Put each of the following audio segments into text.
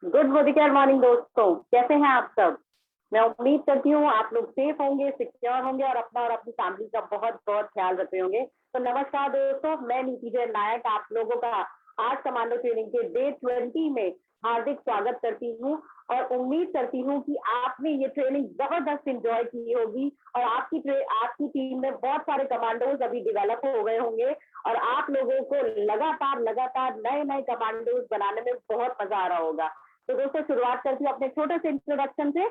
Good morning दोस्तों, कैसे हैं आप सब। मैं उम्मीद करती हूँ आप लोग सेफ होंगे, सिक्योर होंगे और अपना और अपनी फैमिली का बहुत बहुत ख्याल रखते होंगे। तो नमस्कार दोस्तों, मैं नीति जय नायक आप लोगों का आज कमांडो ट्रेनिंग के डे 20 में हार्दिक स्वागत करती हूँ और उम्मीद करती हूँ कि आपने ये ट्रेनिंग जबरदस्त एंजॉय की होगी और आपकी टीम में बहुत सारे कमांडोज अभी डेवलप हो गए होंगे और आप लोगों को लगातार नए नए कमांडोज बनाने में बहुत मजा आ रहा होगा। तो दोस्तों शुरुआत करती हूँ अपने छोटे से इंट्रोडक्शन से।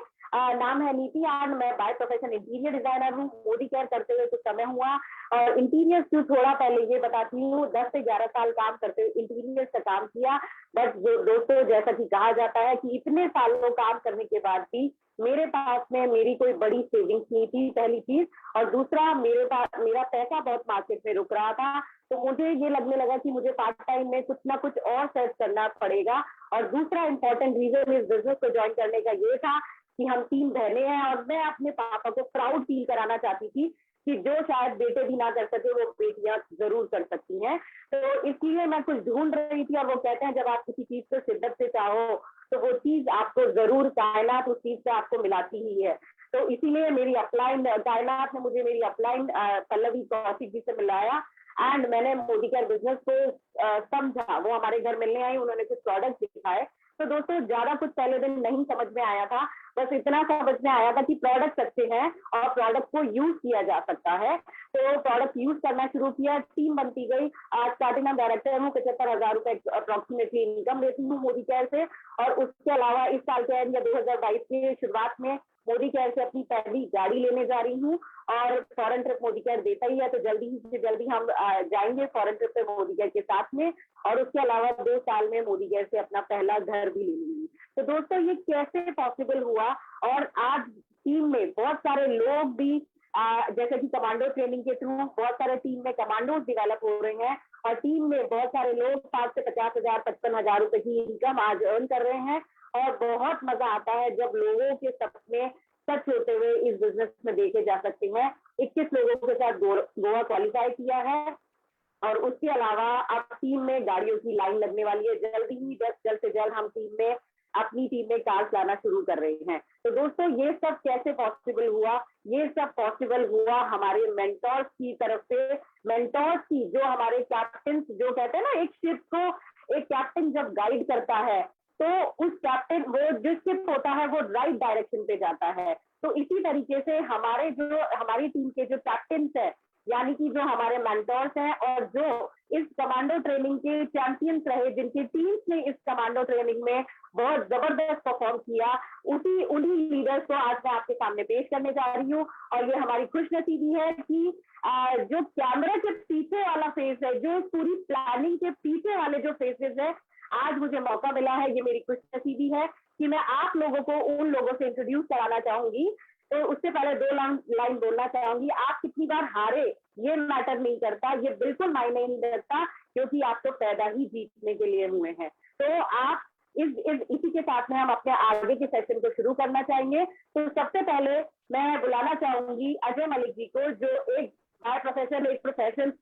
नाम है नीति एंड मैं बाय प्रोफेशन इंटीरियर डिजाइनर हूँ। मोदी केयर करते हुए कुछ समय हुआ और इंटीरियर क्यों थोड़ा पहले ये बताती हूँ, 10 से 11 साल काम करते हुए इंटीरियर का काम किया। बट दोस्तों जैसा कि कहा जाता है कि इतने सालों काम करने के बाद भी मेरे पास में मेरी कोई बड़ी सेविंग्स नहीं थी, पहली चीज। और दूसरा मेरा पैसा बहुत मार्केट में रुक रहा था, तो मुझे ये लगने लगा कि मुझे पार्ट टाइम में कुछ ना कुछ और सर्च करना पड़ेगा। और दूसरा इंपॉर्टेंट रीजन इस बिजनेस को ज्वाइन करने का ये था कि हम 3 बहनें हैं और मैं अपने पापा को प्राउड फील कराना चाहती थी कि जो शायद बेटे भी ना कर सके वो बेटियां जरूर कर सकती हैं। तो इसलिए मैं कुछ ढूंढ रही थी और वो कहते हैं जब आप किसी चीज को शिद्दत से चाहो तो वो चीज आपको जरूर, कायनात उस चीज से आपको मिलाती ही है। तो इसीलिए मेरी अपलाइन कायनात ने मुझे मेरी अपलाइन पल्लवी कौशिक जी से मिलाया एंड मैंने मोदी केयर बिजनेस को समझा। वो हमारे घर मिलने आई, उन्होंने कुछ प्रोडक्ट दिखाए। तो दोस्तों ज्यादा कुछ पहले दिन नहीं समझ में आया था, बस इतना समझ में आया था कि प्रोडक्ट अच्छे हैं और प्रोडक्ट को यूज किया जा सकता है। तो प्रोडक्ट यूज करना शुरू किया, टीम बनती गई। आज स्टार्टिंग में डायरेक्टर हूँ, 75,000 रुपए अप्रोक्सीमेटली इनकम लेती हूँ मोदी केयर से। और उसके अलावा इस साल के एंड या 2022 की शुरुआत में मोदी केयर से अपनी पहली गाड़ी लेने जा रही हूँ और फॉरेन ट्रिप मोदी केयर देता ही है, तो जल्दी से जल्दी हम जाएंगे फॉरेन ट्रिप पे मोदी केयर के साथ में। और उसके अलावा 2 साल में मोदी केयर से अपना पहला घर भी ले लूंगी। तो दोस्तों ये कैसे पॉसिबल हुआ और आज टीम में बहुत सारे लोग भी जैसे कि कमांडो ट्रेनिंग के थ्रू बहुत सारे टीम में कमांडो डेवलप हो रहे हैं और टीम में बहुत सारे लोग 60 से 50,000 55,000 रुपए की इनकम आज अर्न कर रहे हैं। और बहुत मजा आता है जब लोगों के सपने सच होते हुए इस बिजनेस में देखे जा सकते हैं। 21 लोगों के साथ गोवा क्वालिफाई किया है और उसके अलावा अब टीम में गाड़ियों की लाइन लगने वाली है जल्दी ही। जल्द से जल्द हम अपनी टीम में कार्स लाना शुरू कर रहे हैं। तो दोस्तों ये सब कैसे पॉसिबल हुआ? ये सब पॉसिबल हुआ हमारे मेंटोर्स की तरफ से। मेंटोर्स की जो हमारे कैप्टन, जो कहते हैं ना, एक शिप को एक कैप्टन जब गाइड करता है तो उस कैप्टन, वो जो शिप होता है वो राइट डायरेक्शन पे जाता है। तो इसी तरीके से हमारी टीम के जो कैप्टन है, यानी कि जो हमारे मेंटोर्स हैं और जो इस कमांडो ट्रेनिंग के चैंपियंस रहे, जिनकी टीम्स ने इस कमांडो ट्रेनिंग में बहुत जबरदस्त परफॉर्म किया, उन्हीं लीडर्स को आज मैं आपके सामने पेश करने जा रही हूँ। और ये हमारी खुशनसीबी है कि जो कैमरा के पीछे वाला फेस है, जो पूरी प्लानिंग के पीछे वाले जो फेसेस है, आज मुझे मौका मिला है। ये मेरी खुशनसीबी है कि मैं आप लोगों को उन लोगों से इंट्रोड्यूस कराना चाहूंगी। तो उससे पहले 2 लाइन बोलना चाहूंगी। आप कितनी बार हारे ये मैटर नहीं करता, ये बिल्कुल मायने नहीं रखता, क्योंकि आप तो पैदा ही जीतने के लिए हुए हैं। तो आप इसी के साथ में हम अपने आगे के सेशन को शुरू करना चाहेंगे। तो सबसे पहले मैं बुलाना चाहूंगी अजय मलिक जी को, जो एक प्रोफेशन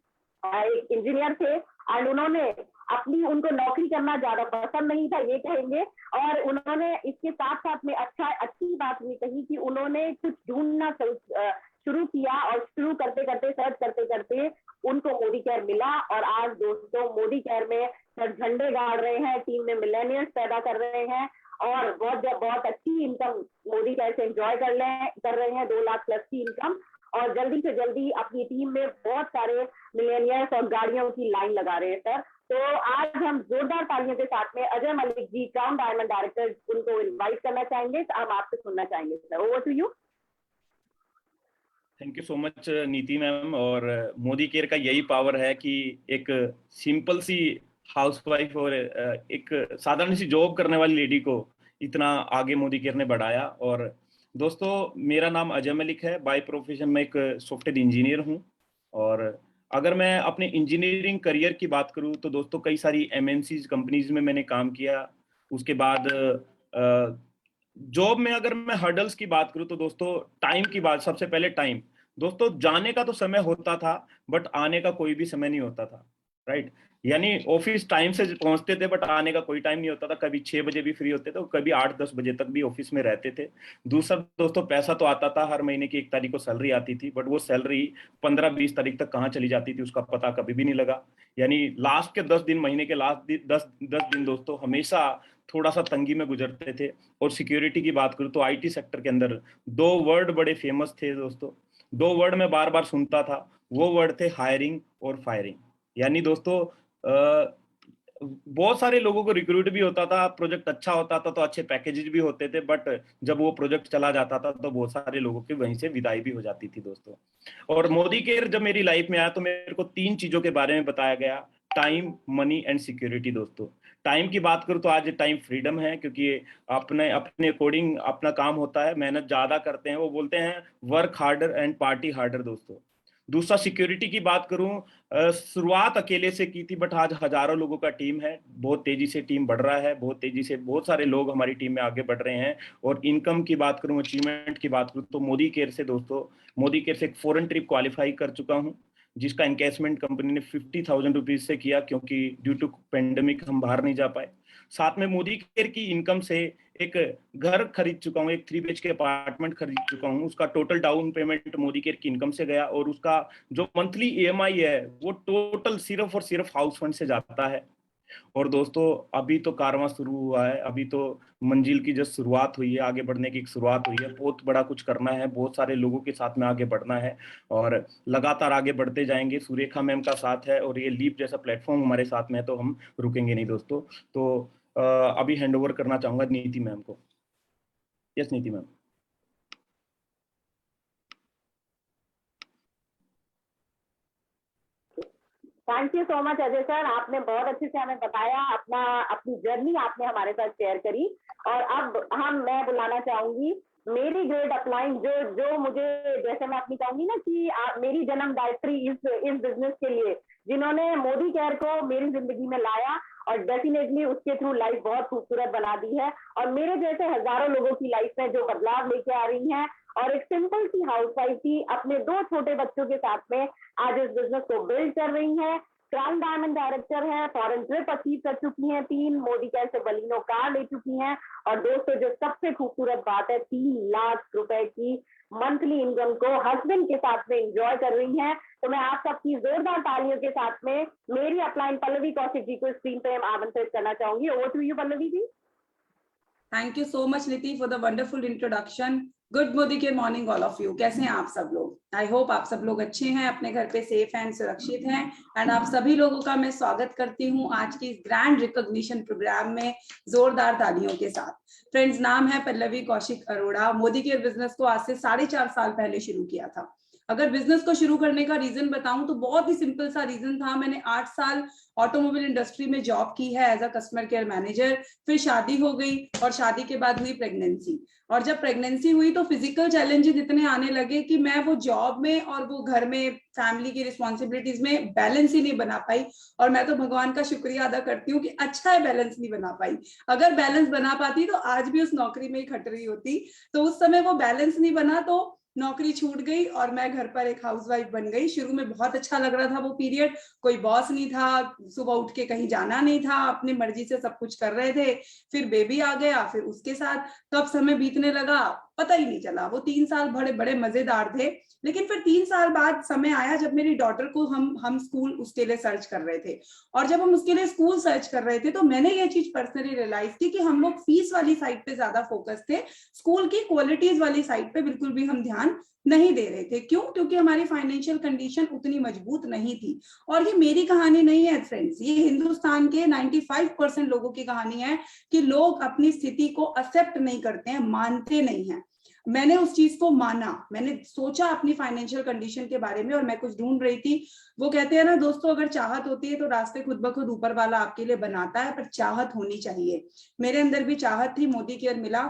एक इंजीनियर थे एंड उनको नौकरी करना ज्यादा पसंद नहीं था, ये कहेंगे। और उन्होंने इसके साथ साथ में अच्छी बात ये कही कि उन्होंने कुछ ढूंढना शुरू किया और शुरू करते करते सर्च करते करते उनको मोदी केयर मिला। और आज दोस्तों मोदी केयर में झंडे गाड़ रहे हैं, टीम में मिलेनियर्स पैदा कर रहे हैं और बहुत अच्छी इनकम मोदी केयर से एंजॉय कर रहे हैं, 2 लाख प्लस की इनकम। और जल्दी से जल्दी अपनी टीम में बहुत सारे मिलेनियर्स और गाड़ियों की लाइन लगा रहे हैं सर। तो आज हम जोरदार तालियों के साथ में Ajay Malik ji, crown diamond director, उनको इनवाइट करना चाहेंगे। हम आपसे सुनना चाहेंगे sir, over to you. Thank you so much Niti ma'am. और मोदी केयर का यही पावर है कि एक सिंपल सी हाउसवाइफ और एक साधारण सी जॉब करने वाली लेडी को इतना आगे मोदी केयर ने बढ़ाया। और दोस्तों मेरा नाम अजय मलिक है, बाय प्रोफेशन मैं एक सॉफ्टवेयर इंजीनियर हूँ। और अगर मैं अपने इंजीनियरिंग करियर की बात करूँ तो दोस्तों कई सारी एमएनसी कंपनीज में मैंने काम किया। उसके बाद जॉब में अगर मैं हर्डल्स की बात करूं तो दोस्तों टाइम की बात, सबसे पहले टाइम। दोस्तों जाने का तो समय होता था बट आने का कोई भी समय नहीं होता था, राइट। यानी ऑफिस टाइम से पहुंचते थे बट आने का कोई टाइम नहीं होता था। कभी 6 बजे भी फ्री होते थे, कभी 8-10 बजे तक भी ऑफिस में रहते थे। दूसरा दोस्तों, पैसा तो आता था, हर महीने की 1 तारीख को सैलरी आती थी, बट वो सैलरी 15-20 तारीख तक कहाँ चली जाती थी उसका पता कभी भी नहीं लगा। यानी लास्ट के 10 दिन, महीने के लास्ट 10 दिन दोस्तों हमेशा थोड़ा सा तंगी में गुजरते थे। और सिक्योरिटी की बात करूँ तो आईटी सेक्टर के अंदर 2 वर्ड बड़े फेमस थे दोस्तों। 2 वर्ड मैं बार बार सुनता था, वो वर्ड थे हायरिंग और फायरिंग। यानी दोस्तों बहुत सारे लोगों को रिक्रूट भी होता था, प्रोजेक्ट अच्छा होता था तो अच्छे पैकेजेस भी होते थे, बट जब वो प्रोजेक्ट चला जाता था तो बहुत सारे लोगों की वहीं से विदाई भी हो जाती थी दोस्तों। और मोदी केयर जब मेरी लाइफ में आया तो मेरे को 3 चीजों के बारे में बताया गया, टाइम, मनी एंड सिक्योरिटी दोस्तों। टाइम की बात करूं तो आज टाइम फ्रीडम है, क्योंकि अपने अपने अकॉर्डिंग अपना काम होता है, मेहनत ज्यादा करते हैं। वो बोलते हैं work harder and party harder दोस्तों। दूसरा सिक्योरिटी की बात करूं, शुरुआत अकेले से की थी, बट आज हजारों लोगों का टीम है, बहुत तेजी से टीम बढ़ रहा है, बहुत तेजी से बहुत सारे लोग हमारी टीम में आगे बढ़ रहे हैं। और इनकम की बात करूं, अचीवमेंट की बात करूं तो मोदी केयर से दोस्तों, मोदी केयर से एक फॉरेन ट्रिप क्वालिफाई कर चुका हूं, जिसका एनकेसमेंट कंपनी ने 50,000 रुपीज से किया, क्योंकि ड्यू टू पेंडेमिक हम बाहर नहीं जा पाए। साथ में मोदी केयर की इनकम से एक घर खरीद चुका हूँ, एक 3 BHK अपार्टमेंट खरीद चुका हूँ। उसका total down payment Modi care की इनकम से गया, और उसका जो मंथली EMI है वो टोटल सिर्फ और सिर्फ हाउस फंड से जाता है। और दोस्तों अभी तो कारवां शुरू हुआ है, अभी तो मंजिल की जस्ट शुरुआत हुई है, आगे बढ़ने की एक शुरुआत हुई है। बहुत बड़ा कुछ करना है, बहुत सारे लोगों के साथ में आगे बढ़ना है, और लगातार आगे बढ़ते जाएंगे। सुरेखा मैम का साथ है और ये लीप जैसा प्लेटफॉर्म हमारे साथ में है, तो हम रुकेंगे नहीं दोस्तों। तो अभी हैंड ओवर करना चाहूंगा नीति मैम को। यस नीति ma'am. Thank you so much Ajay sir, आपने बहुत अच्छे से हमें बताया, अपनी जर्नी आपने हमारे साथ शेयर करी। और अब मैं बुलाना चाहूंगी मेरी ग्रेट अपलाइन, जो मुझे, जैसे मैं अपनी कहूंगी ना कि मेरी जन्मदायित्री इस बिजनेस के लिए, जिन्होंने मोदी केयर को मेरी जिंदगी में लाया और डेफिनेटली उसके थ्रू लाइफ बहुत खूबसूरत बना दी है, और मेरे जैसे हजारों लोगों की लाइफ में जो बदलाव लेके आ रही हैं, और एक सिंपल सी हाउसवाइफ थी, अपने 2 छोटे बच्चों के साथ में आज इस बिजनेस को बिल्ड कर रही हैं। क्राउन डायमंड डायरेक्टर है, फॉरेन ट्रिप अचीव कर चुकी हैं, 3 मोदी केयर से बलिनो कार ले चुकी हैं, और दोस्तों जो सबसे खूबसूरत बात है, 3 लाख रुपए की मंथली इनकम को हस्बैंड के साथ में एंजॉय कर रही हैं। तो मैं आप सबकी जोरदार तालियों के साथ में मेरी अपलाइन पल्लवी कौशिक जी को स्क्रीन पे आमंत्रित करना चाहूंगी। Over to you Pallavi ji. Thank you so much Niti for the wonderful introduction. Good Modi care morning all of you. कैसे हैं आप सब लोग? आई होप आप सब लोग अच्छे हैं, अपने घर पे सेफ एंड सुरक्षित हैं। एंड आप सभी लोगों का मैं स्वागत करती हूं आज की इस ग्रैंड रिकॉग्निशन प्रोग्राम में जोरदार तालियों के साथ। फ्रेंड्स, नाम है पल्लवी कौशिक अरोड़ा। मोदी केयर बिजनेस को आज से 4.5 साल पहले शुरू किया था। अगर बिजनेस को शुरू करने का रीजन बताऊं तो बहुत ही सिंपल सा रीजन था। मैंने 8 साल ऑटोमोबाइल इंडस्ट्री में जॉब की है as a customer care manager. फिर शादी हो गई और शादी के बाद हुई प्रेगनेंसी, और जब प्रेगनेंसी हुई तो फिजिकल चैलेंजेस इतने आने लगे कि मैं वो जॉब में और वो घर में फैमिली की रिस्पॉन्सिबिलिटीज में बैलेंस ही नहीं बना पाई। और मैं तो भगवान का शुक्रिया अदा करती हूँ कि अच्छा है बैलेंस नहीं बना पाई। अगर बैलेंस बना पाती तो आज भी उस नौकरी में ही खट रही होती। तो उस समय वो बैलेंस नहीं बना तो नौकरी छूट गई और मैं घर पर एक हाउसवाइफ बन गई। शुरू में बहुत अच्छा लग रहा था वो पीरियड, कोई बॉस नहीं था, सुबह उठ के कहीं जाना नहीं था, अपनी मर्जी से सब कुछ कर रहे थे। फिर बेबी आ गया, फिर उसके साथ कब समय बीतने लगा पता ही नहीं चला। वो 3 साल बड़े बड़े मजेदार थे। लेकिन फिर 3 साल बाद समय आया जब मेरी डॉटर को हम स्कूल उसके लिए सर्च कर रहे थे, और जब हम उसके लिए स्कूल सर्च कर रहे थे तो मैंने ये चीज पर्सनली रियलाइज की कि हम लोग फीस वाली साइड पे ज्यादा फोकस थे, स्कूल की क्वालिटीज वाली साइड पे बिल्कुल भी हम ध्यान नहीं दे रहे थे। क्यों? क्योंकि हमारी फाइनेंशियल कंडीशन उतनी मजबूत नहीं थी। और ये मेरी कहानी नहीं है फ्रेंड्स, ये हिंदुस्तान के 95% लोगों की कहानी है कि लोग अपनी स्थिति को एक्सेप्ट नहीं करते हैं, मानते नहीं हैं। मैंने उस चीज को माना, मैंने सोचा अपनी फाइनेंशियल कंडीशन के बारे में और मैं कुछ ढूंढ रही थी। वो कहते हैं ना दोस्तों, अगर चाहत होती है तो रास्ते खुद ब खुद ऊपर वाला आपके लिए बनाता है, पर चाहत होनी चाहिए। मेरे अंदर भी चाहत थी, मोदी केयर मिला,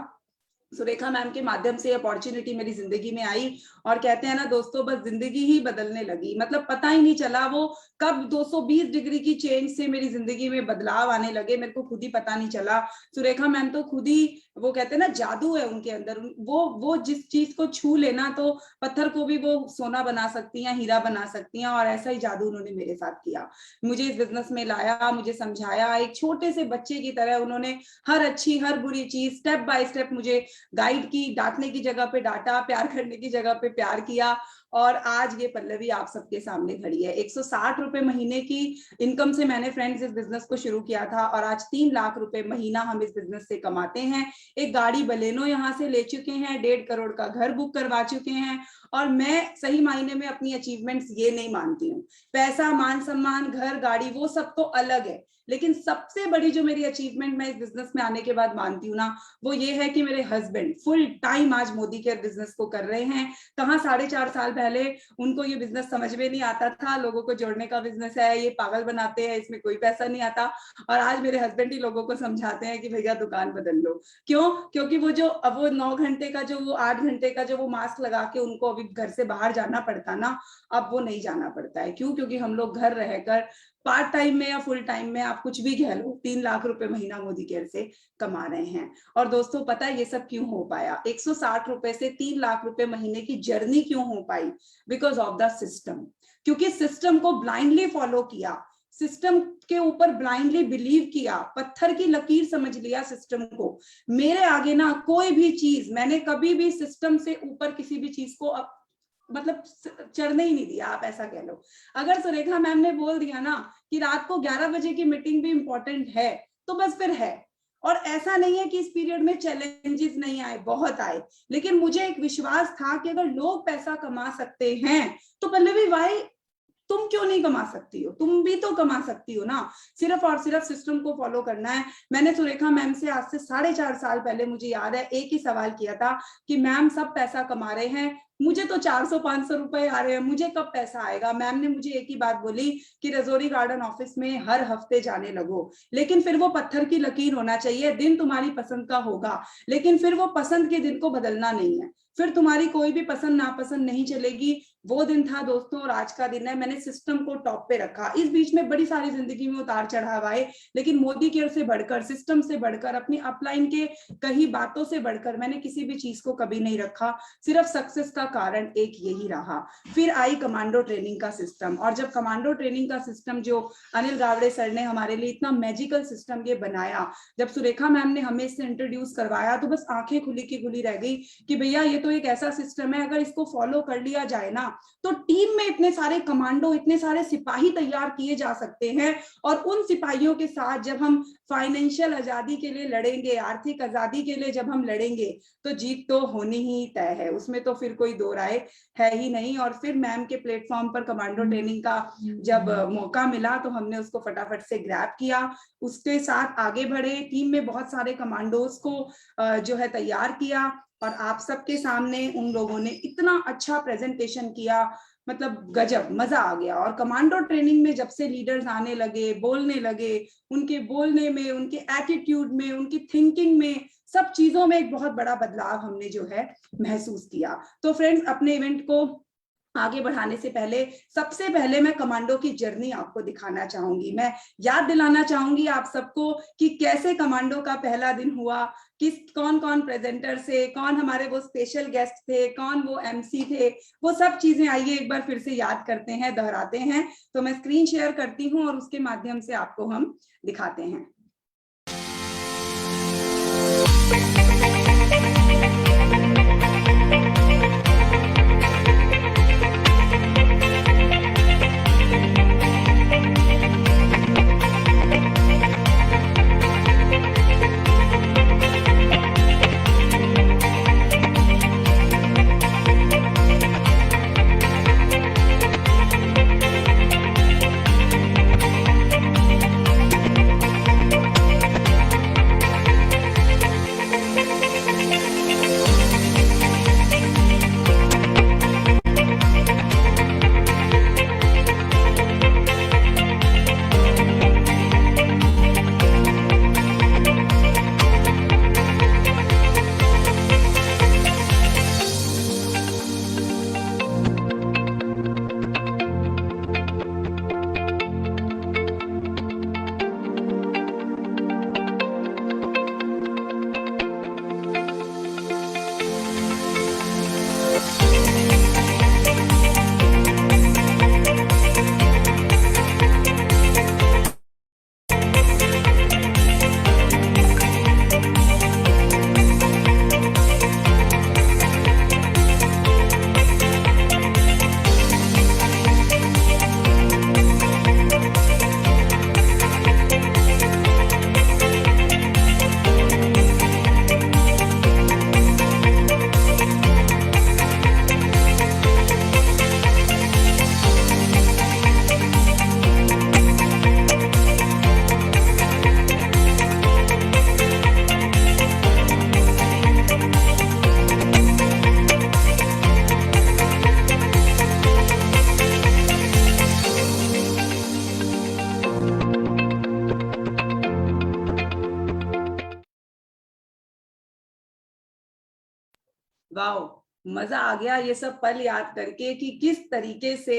सुरेखा मैम के माध्यम से अपॉर्चुनिटी मेरी जिंदगी में आई और कहते हैं ना दोस्तों, बस जिंदगी ही बदलने लगी। मतलब पता ही नहीं चला वो कब 220 डिग्री की चेंज से मेरी जिंदगी में बदलाव आने लगे, मेरे को खुद ही पता नहीं चला। सुरेखा मैम तो खुद ही, वो कहते हैं ना जादू है उनके अंदर, वो जिस चीज को छू लेना तो पत्थर को भी वो सोना बना सकती हैं, हीरा बना सकती हैं, और ऐसा ही जादू उन्होंने मेरे साथ किया। मुझे इस बिजनेस में लाया, मुझे समझाया, एक छोटे से बच्चे की तरह उन्होंने हर अच्छी हर बुरी चीज स्टेप बाय स्टेप मुझे गाइड की, डांटने की जगह पे डांटा, प्यार करने की जगह पे प्यार किया, और आज ये पल्लवी आप सबके सामने खड़ी है। 160 रुपए महीने की इनकम से मैंने फ्रेंड्स इस बिजनेस को शुरू किया था, और आज 3 लाख रुपए महीना हम इस बिजनेस से कमाते हैं। एक गाड़ी बलेनो यहाँ से ले चुके हैं, 1.5 करोड़ का घर बुक करवा चुके हैं, और मैं सही मायने में अपनी अचीवमेंट्स ये नहीं मानती हूँ। पैसा, मान सम्मान, घर, गाड़ी वो सब तो अलग है, लेकिन सबसे बड़ी जो मेरी अचीवमेंट मैं इस बिजनेस में आने के बाद मानती हूँ ना, वो ये है कि मेरे हस्बैंड फुल टाइम आज मोदी केयर बिजनेस को कर रहे हैं। कहाँ 4.5 साल पहले उनको ये बिजनेस समझ में नहीं आता था, लोगों को जोड़ने का बिजनेस है, ये पागल बनाते हैं, इसमें कोई पैसा नहीं आता, और आज मेरे हस्बैंड ही लोगों को समझाते हैं कि भैया दुकान बदल लो। क्यों? क्योंकि वो जो अब वो 9 घंटे का जो वो 8 घंटे का जो वो मास्क लगा के उनको अभी घर से बाहर जाना पड़ता ना, अब वो नहीं जाना पड़ता है। क्यों? क्योंकि हम लोग घर रहकर पार्ट टाइम में या फुल टाइम में, आप कुछ भी कह लो, 3 लाख रुपए महीना मोदी केयर से कमा रहे हैं। और दोस्तों पता है ये सब क्यों हो पाया? 160 रुपए से 3 लाख रुपए महीने की जर्नी क्यों हो पाई? Because of the system. क्योंकि सिस्टम को ब्लाइंडली फॉलो किया, सिस्टम के ऊपर ब्लाइंडली बिलीव किया, पत्थर की लकीर समझ लिया सिस्टम को। मेरे आगे ना कोई भी चीज, मैंने कभी भी सिस्टम से ऊपर किसी भी चीज को मतलब चढ़ने ही नहीं दिया, आप ऐसा कह लो। अगर सुरेखा मैम ने बोल दिया ना कि रात को 11 बजे की मीटिंग भी इंपॉर्टेंट है, तो बस फिर है। और ऐसा नहीं है कि इस पीरियड में चैलेंजेस नहीं आए, बहुत आए, लेकिन मुझे एक विश्वास था कि अगर लोग पैसा कमा सकते हैं तो पल्लवी भाई तुम क्यों नहीं कमा सकती हो? तुम भी तो कमा सकती हो ना, सिर्फ और सिर्फ सिस्टम को फॉलो करना है। मैंने सुरेखा मैम से आज से 4.5 साल पहले, मुझे याद है, एक ही सवाल किया था कि मैम सब पैसा कमा रहे हैं, मुझे तो 400-500 रुपए आ रहे हैं, मुझे कब पैसा आएगा? मैम ने मुझे एक ही बात बोली कि रजौरी गार्डन ऑफिस में हर हफ्ते जाने लगो, लेकिन फिर वो पत्थर की लकीर होना चाहिए। दिन तुम्हारी पसंद का होगा, लेकिन फिर वो पसंद के दिन को बदलना नहीं है, फिर तुम्हारी कोई भी पसंद नापसंद नहीं चलेगी। वो दिन था दोस्तों और आज का दिन है। मैंने सिस्टम को टॉप पे रखा। इस बीच में बड़ी सारी जिंदगी में उतार चढ़ाव आए, लेकिन मोदी केयर से बढ़कर, सिस्टम से बढ़कर, अपनी अपलाइन के कई बातों से बढ़कर मैंने किसी भी चीज को कभी नहीं रखा। सिर्फ सक्सेस का कारण एक यही रहा। फिर आई कमांडो ट्रेनिंग का सिस्टम, और जब कमांडो ट्रेनिंग का सिस्टम जो अनिल गावड़े सर ने हमारे लिए इतना मैजिकल सिस्टम ये बनाया, जब सुरेखा मैम ने हमें इससे इंट्रोड्यूस करवाया, तो बस आंखें खुली की खुली रह गई कि भैया ये तो एक ऐसा सिस्टम है, अगर इसको फॉलो कर लिया जाए ना तो टीम में इतने सारे कमांडो, इतने सारे सिपाही तैयार किए जा सकते हैं। और उन सिपाहियों के साथ जब हम फाइनेंशियल आजादी के लिए लड़ेंगे, आर्थिक आजादी के लिए जब हम लड़ेंगे, तो जीत तो होनी ही तय है, उसमें तो फिर कोई दो राय है ही नहीं। और फिर मैम के प्लेटफॉर्म पर कमांडो ट्रेनिंग का जब मौका मिला तो हमने उसको फटाफट से ग्रैब किया, उसके साथ आगे बढ़े, टीम में बहुत सारे कमांडोज को जो है तैयार किया, और आप सबके सामने उन लोगों ने इतना अच्छा प्रेजेंटेशन किया, मतलब गजब, मजा आ गया। और कमांडो ट्रेनिंग में जब से लीडर्स आने लगे, बोलने लगे, उनके बोलने में, उनके एटीट्यूड में, उनकी थिंकिंग में, सब चीजों में एक बहुत बड़ा बदलाव हमने जो है महसूस किया। तो फ्रेंड्स, अपने इवेंट को आगे बढ़ाने से पहले सबसे पहले मैं कमांडो की जर्नी आपको दिखाना चाहूंगी। मैं याद दिलाना चाहूंगी आप सबको कि कैसे कमांडो का पहला दिन हुआ, कौन कौन प्रेजेंटर थे, कौन हमारे वो स्पेशल गेस्ट थे, कौन वो एमसी थे, वो सब चीजें आइए एक बार फिर से याद करते हैं, दोहराते हैं। तो मैं स्क्रीन शेयर करती हूँ और उसके माध्यम से आपको हम दिखाते हैं। वाओ, मजा आ गया ये सब पल याद करके कि किस तरीके से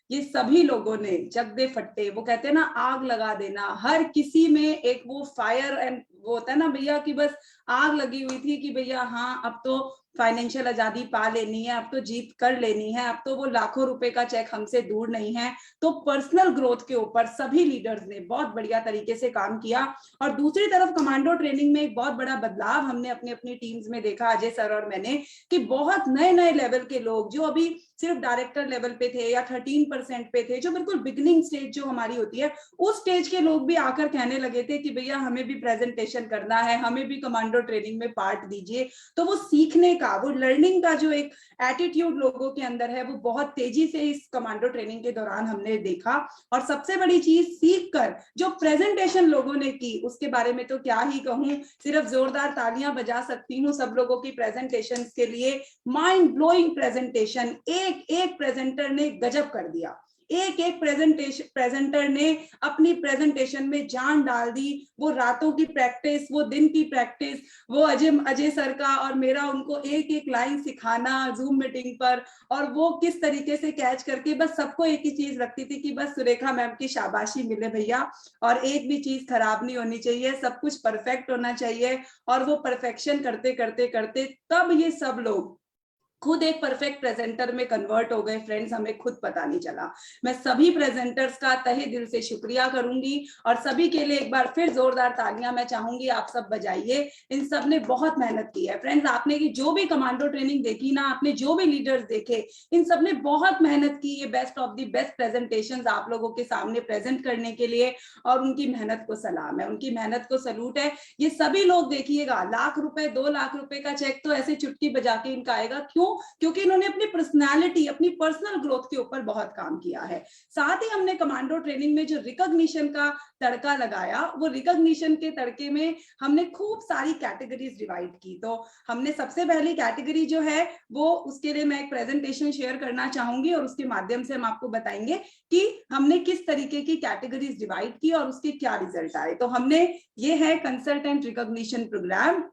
ये सभी लोगों ने जग दे फट्टे, वो कहते हैं ना आग लगा देना, हर किसी में एक वो फायर एंड वो होता है ना भैया कि बस आग लगी हुई थी कि भैया हाँ अब तो फाइनेंशियल आजादी पा लेनी है, अब तो जीत कर लेनी है, अब तो वो लाखों रुपए का चेक हमसे दूर नहीं है। तो पर्सनल ग्रोथ के ऊपर सभी लीडर्स ने बहुत बढ़िया तरीके से काम किया। और दूसरी तरफ कमांडो ट्रेनिंग में एक बहुत बड़ा बदलाव हमने अपनी अपनी टीम्स में देखा, अजय सर और मैंने, कि बहुत नए नए लेवल के लोग जो अभी सिर्फ डायरेक्टर लेवल पे थे या 13% पे थे, जो बिल्कुल बिगिनिंग स्टेज जो हमारी होती है उस स्टेज के लोग भी आकर कहने लगे थे कि भैया हमें भी प्रेजेंटेशन करना है, हमें भी कमांडो ट्रेनिंग में पार्ट दीजिए। तो वो सीखने का, वो लर्निंग का जो एक एटीट्यूड लोगों के अंदर है वो बहुत तेजी से इस कमांडो ट्रेनिंग के दौरान हमने देखा। और सबसे बड़ी चीज, सीख कर जो प्रेजेंटेशन लोगों ने की उसके बारे में तो क्या ही कहूं, सिर्फ जोरदार तालियां बजा सकती हूँ सब लोगों की प्रेजेंटेशन के लिए। माइंड ब्लोइंग प्रेजेंटेशन, एक एक प्रेजेंटर ने गजब कर दिया, एक एक प्रेजेंटर ने अपनी प्रेजेंटेशन में जान डाल दी। वो रातों की प्रैक्टिस, वो दिन की प्रैक्टिस, वो अजय सर का और मेरा उनको एक एक लाइन सिखाना जूम मीटिंग पर, और वो किस तरीके से कैच करके बस सबको एक ही चीज रखती थी कि बस सुरेखा मैम की शाबाशी मिले भैया, और एक भी चीज खराब नहीं होनी चाहिए, सब कुछ परफेक्ट होना चाहिए। और वो परफेक्शन करते करते करते तब ये सब लोग खुद एक परफेक्ट प्रेजेंटर में कन्वर्ट हो गए फ्रेंड्स, हमें खुद पता नहीं चला। मैं सभी प्रेजेंटर्स का तहे दिल से शुक्रिया करूंगी और सभी के लिए एक बार फिर जोरदार तालियां मैं चाहूंगी आप सब बजाइए। इन सब ने बहुत मेहनत की है फ्रेंड्स, आपने की जो भी कमांडो ट्रेनिंग देखी ना, आपने जो भी लीडर्स देखे, इन सब ने बहुत मेहनत की ये best of the best presentation आप लोगों के सामने प्रेजेंट करने के लिए, और उनकी मेहनत को सलाम है, उनकी मेहनत को सलूट है। ये सभी लोग देखिएगा, लाख रुपए 2 लाख रुपए का चेक तो ऐसे चुटकी बजा के इनका आएगा, क्यों? क्योंकि इन्होंने अपनी पर्सनालिटी, अपनी पर्सनल ग्रोथ के ऊपर बहुत काम किया है। साथ ही हमने कमांडो ट्रेनिंग में जो रिकॉग्निशन का तड़का लगाया, वो रिकॉग्निशन के तड़के में हमने खूब सारी कैटेगरीज डिवाइड की। तो हमने सबसे पहली कैटेगरी जो है वो, उसके लिए मैं एक प्रेजेंटेशन शेयर करना चाहूंगी और उसके माध्यम से हम आपको बताएंगे कि हमने किस तरीके की कैटेगरीज डिवाइड की और उसके क्या रिजल्ट आए। तो हमने, ये है कंसल्टेंट रिकॉग्निशन प्रोग्राम।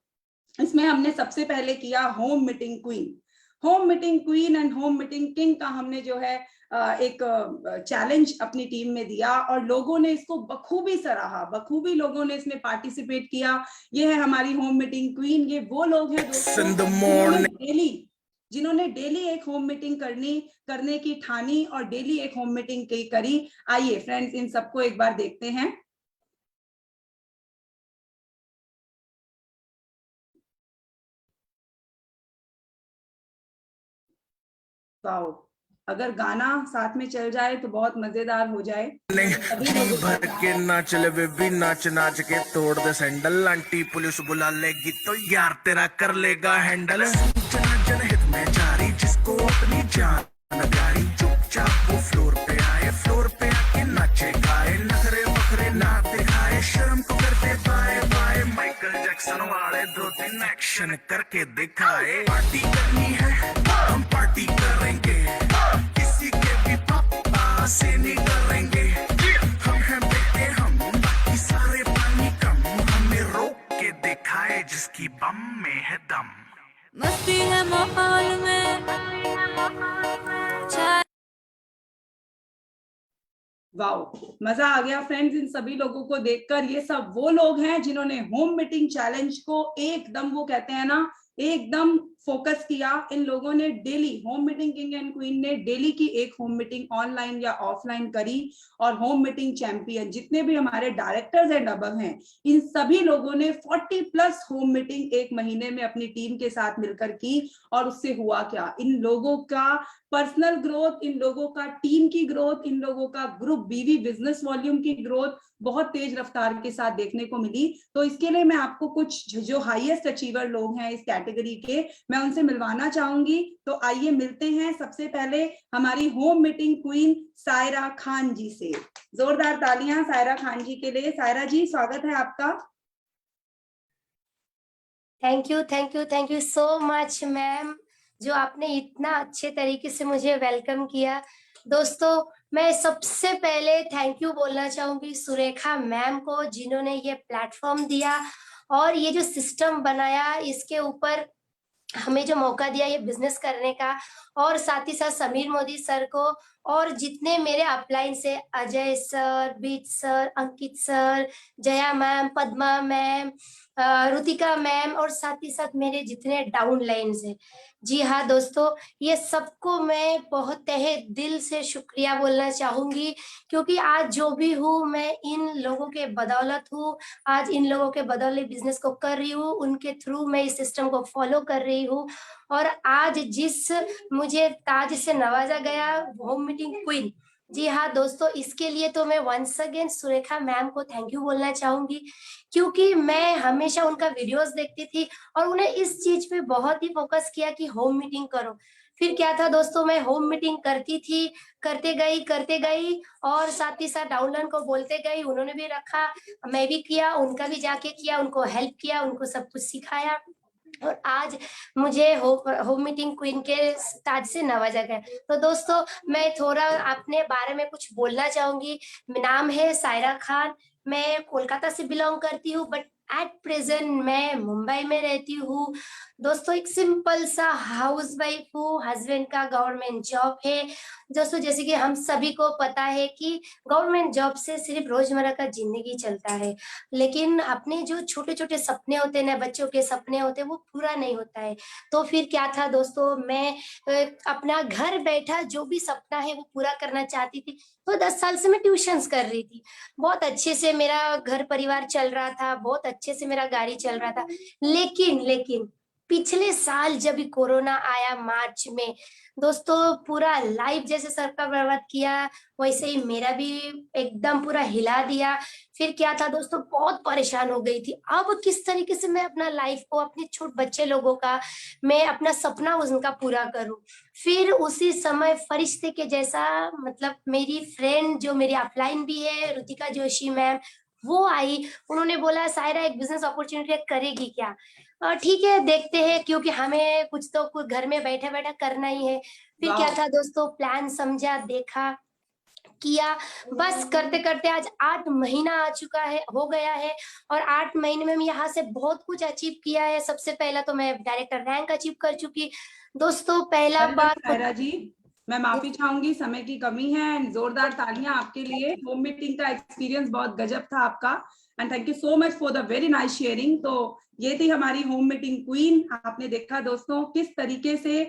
इसमें हमने सबसे पहले किया home meeting queen. Home meeting queen and home meeting king का हमने जो है एक चैलेंज अपनी टीम में दिया और लोगों ने इसको बखूबी सराहा, बखूबी लोगों ने इसमें पार्टिसिपेट किया। ये है हमारी होम मीटिंग क्वीन। ये वो लोग हैं जिन्होंने डेली एक होम मीटिंग करने की ठानी और डेली एक होम मीटिंग करी। आइए फ्रेंड्स, इन सबको एक बार देखते हैं। वाओ, अगर गाना साथ में चल जाए तो बहुत मजेदार हो जाए। भर के नाच ले बेबी, नाच नाच के तोड़ दे सैंडल, आंटी पुलिस बुला लेगी तो यार तेरा कर लेगा हैंडल। जनहित में जारी, जिसको अपनी जान नगारी, चुपचाप वो फ्लोर पे आए, फ्लोर पे आके नाचे गाए, नखरे वखरे ना दिखाए, शर्म को करते बाय बाय, माइकल जैक्सन वाले 2-3 एक्शन करके दिखाए। पार्टी करनी है हम पार्टी करेंगे, किसी के भी पापा से नहीं करेंगे, हम हैं बेटे हम, बाकी सारे पानी कम, हमें रोक के दिखाए जिसकी बम में है दम। मस्ती है माहौल में। वाओ, मजा आ गया फ्रेंड्स इन सभी लोगों को देखकर। ये सब वो लोग हैं जिन्होंने होम मीटिंग चैलेंज को एकदम, वो कहते हैं ना, एकदम फोकस किया। इन लोगों ने daily, home meeting king and queen ने डेली की एक होम मीटिंग ऑनलाइन या ऑफलाइन करी। और होम मीटिंग चैंपियन जितने भी हमारे डायरेक्टर्स एंड अबव हैं, इन सभी लोगों ने 40+ होम मीटिंग एक महीने में अपनी टीम के साथ मिलकर की। और उससे हुआ क्या, इन लोगों का पर्सनल ग्रोथ, इन लोगों का टीम की ग्रोथ, इन लोगों का ग्रुप बीवी बिजनेस वॉल्यूम की ग्रोथ बहुत तेज रफ्तार के साथ देखने को मिली। तो इसके लिए मैं आपको कुछ जो हाईएस्ट अचीवर लोग हैं इस कैटेगरी के, मैं उनसे मिलवाना चाहूंगी। तो आइए मिलते हैं सबसे पहले हमारी home meeting queen Saira Khan ji से। जोरदार तालियां सायरा खान जी के लिए। सायरा जी, स्वागत है आपका। Thank you so much ma'am, जो आपने इतना अच्छे तरीके से मुझे वेलकम किया। दोस्तों, मैं सबसे पहले थैंक यू बोलना चाहूंगी सुरेखा मैम को, जिन्होंने ये प्लेटफॉर्म दिया और ये जो सिस्टम बनाया, इसके ऊपर हमें जो मौका दिया ये बिजनेस करने का, और साथ ही साथ समीर मोदी सर को, और जितने मेरे अपलाइन से अजय सर, बीच sir, Ankit sir, Jaya ma'am, Padma ma'am, Rutika ma'am, और साथ ही साथ मेरे जितने डाउन लाइन्स हैं। जी हाँ दोस्तों, ये सबको मैं बहुत तहे दिल से शुक्रिया बोलना चाहूंगी, क्योंकि आज जो भी हूँ मैं इन लोगों के बदौलत हूँ। आज इन लोगों के बदौलत बिजनेस को कर रही हूँ, उनके थ्रू मैं इस सिस्टम को फॉलो कर रही हूँ। और आज जिस मुझे ताज से नवाजा गया, होम मीटिंग क्वीन, जी हाँ दोस्तों, इसके लिए तो मैं वंस अगेन सुरेखा मैम को थैंक यू बोलना चाहूंगी, क्योंकि मैं हमेशा उनका वीडियोस देखती थी और उन्हें इस चीज पे बहुत ही फोकस किया कि होम मीटिंग करो। फिर क्या था दोस्तों, मैं होम मीटिंग करती थी, करते गई, और साथ ही साथ डाउनलाइन को बोलते गई, उन्होंने भी रखा, मैं भी किया, उनका भी जाके किया, उनको हेल्प किया, उनको सब कुछ सिखाया, और आज मुझे होम मीटिंग क्वीन के ताज से नवाजा गया। तो दोस्तों, मैं थोड़ा अपने बारे में कुछ बोलना चाहूंगी। नाम है सायरा खान, मैं कोलकाता से बिलोंग करती हूँ, बट एट प्रेजेंट मैं मुंबई में रहती हूँ। दोस्तों, एक सिंपल सा हाउस वाइफ हूँ, हस्बैंड का गवर्नमेंट जॉब है। दोस्तों, जैसे कि हम सभी को पता है कि गवर्नमेंट जॉब से सिर्फ रोजमर्रा का जिंदगी चलता है, लेकिन अपने जो छोटे छोटे सपने होते हैं ना, बच्चों के सपने होते हैं, वो पूरा नहीं होता है। तो फिर क्या था दोस्तों, मैं अपना घर बैठा जो भी सपना है वो पूरा करना चाहती थी। तो 10 साल से मैं ट्यूशंस कर रही थी, बहुत अच्छे से मेरा घर परिवार चल रहा था, बहुत अच्छे से मेरा गाड़ी चल रहा था। लेकिन पिछले साल जब भी कोरोना आया मार्च में, दोस्तों, पूरा लाइफ जैसे सरकार बर्बाद किया, वैसे ही मेरा भी एकदम पूरा हिला दिया। फिर क्या था दोस्तों, बहुत परेशान हो गई थी, अब किस तरीके से मैं अपना लाइफ को, अपने छोटे बच्चे लोगों का, मैं अपना सपना उनका पूरा करूं। फिर उसी समय फरिश्ते के जैसा, मतलब मेरी फ्रेंड जो मेरी अपलाइन भी है, रुतिका जोशी मैम, वो आई, उन्होंने बोला सायरा एक बिजनेस अपॉर्चुनिटी करेगी क्या? ठीक है, देखते हैं, क्योंकि हमें कुछ तो कुछ घर में बैठे बैठे करना ही है। फिर क्या था दोस्तों, प्लान समझा, देखा, किया, बस करते करते आज 8 महीना आ चुका है, हो गया है, और 8 महीने में यहाँ से बहुत कुछ अचीव किया है। सबसे पहला तो मैं डायरेक्टर रैंक अचीव कर चुकी दोस्तों। पहला बात सायरा जी, मैं माफी चाहूंगी, समय की कमी है, एंड जोरदार तालियां आपके लिए। होम मीटिंग का एक्सपीरियंस बहुत गजब था आपका, and thank you so much for the very nice sharing. तो ये थी हमारी होम मीटिंग क्वीन। आपने देखा दोस्तों किस तरीके से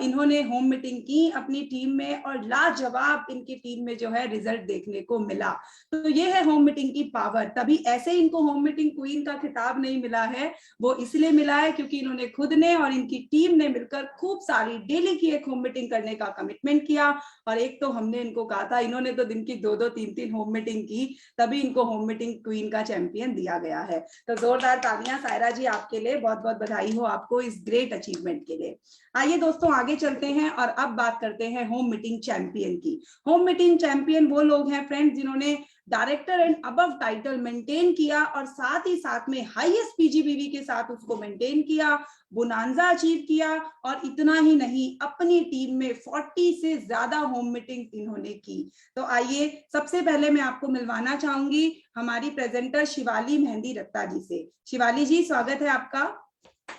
इन्होंने होम मीटिंग की अपनी टीम में, और लाजवाब इनकी टीम में जो है रिजल्ट देखने को मिला। तो ये है होम मीटिंग की पावर। तभी ऐसे इनको होम मीटिंग क्वीन का खिताब नहीं मिला है, वो इसलिए मिला है क्योंकि इन्होंने खुद ने और इनकी टीम ने मिलकर खूब सारी डेली की एक होम मीटिंग करने का कमिटमेंट किया। और एक तो हमने इनको कहा था, इन्होंने तो दिन की 2-2, 3-3 होम मीटिंग की, तभी इनको होम मीटिंग क्वीन का चैंपियन दिया गया है। तो जोरदार तालियां सायरा जी आपके लिए, बहुत बहुत बधाई हो आपको इस ग्रेट अचीवमेंट के लिए। आइए दोस्तों आगे चलते हैं और अब बात करते हैं होम मीटिंग चैंपियन की। होम मीटिंग चैंपियन वो लोग हैं फ्रेंड्स जिन्होंने director and above title maintain किया, और साथ ही साथ में हाईएस्ट पीजीबीवी के साथ उसको मेंटेन किया, बोनांजा अचीव किया, और इतना ही नहीं, अपनी टीम में 40 से ज्यादा होम मीटिंग इन्होंने की। तो आइए सबसे पहले मैं आपको मिलवाना चाहूंगी हमारी प्रेजेंटर शिवाली मेहंदी रत्ता जी से। शिवाली जी, स्वागत है आपका।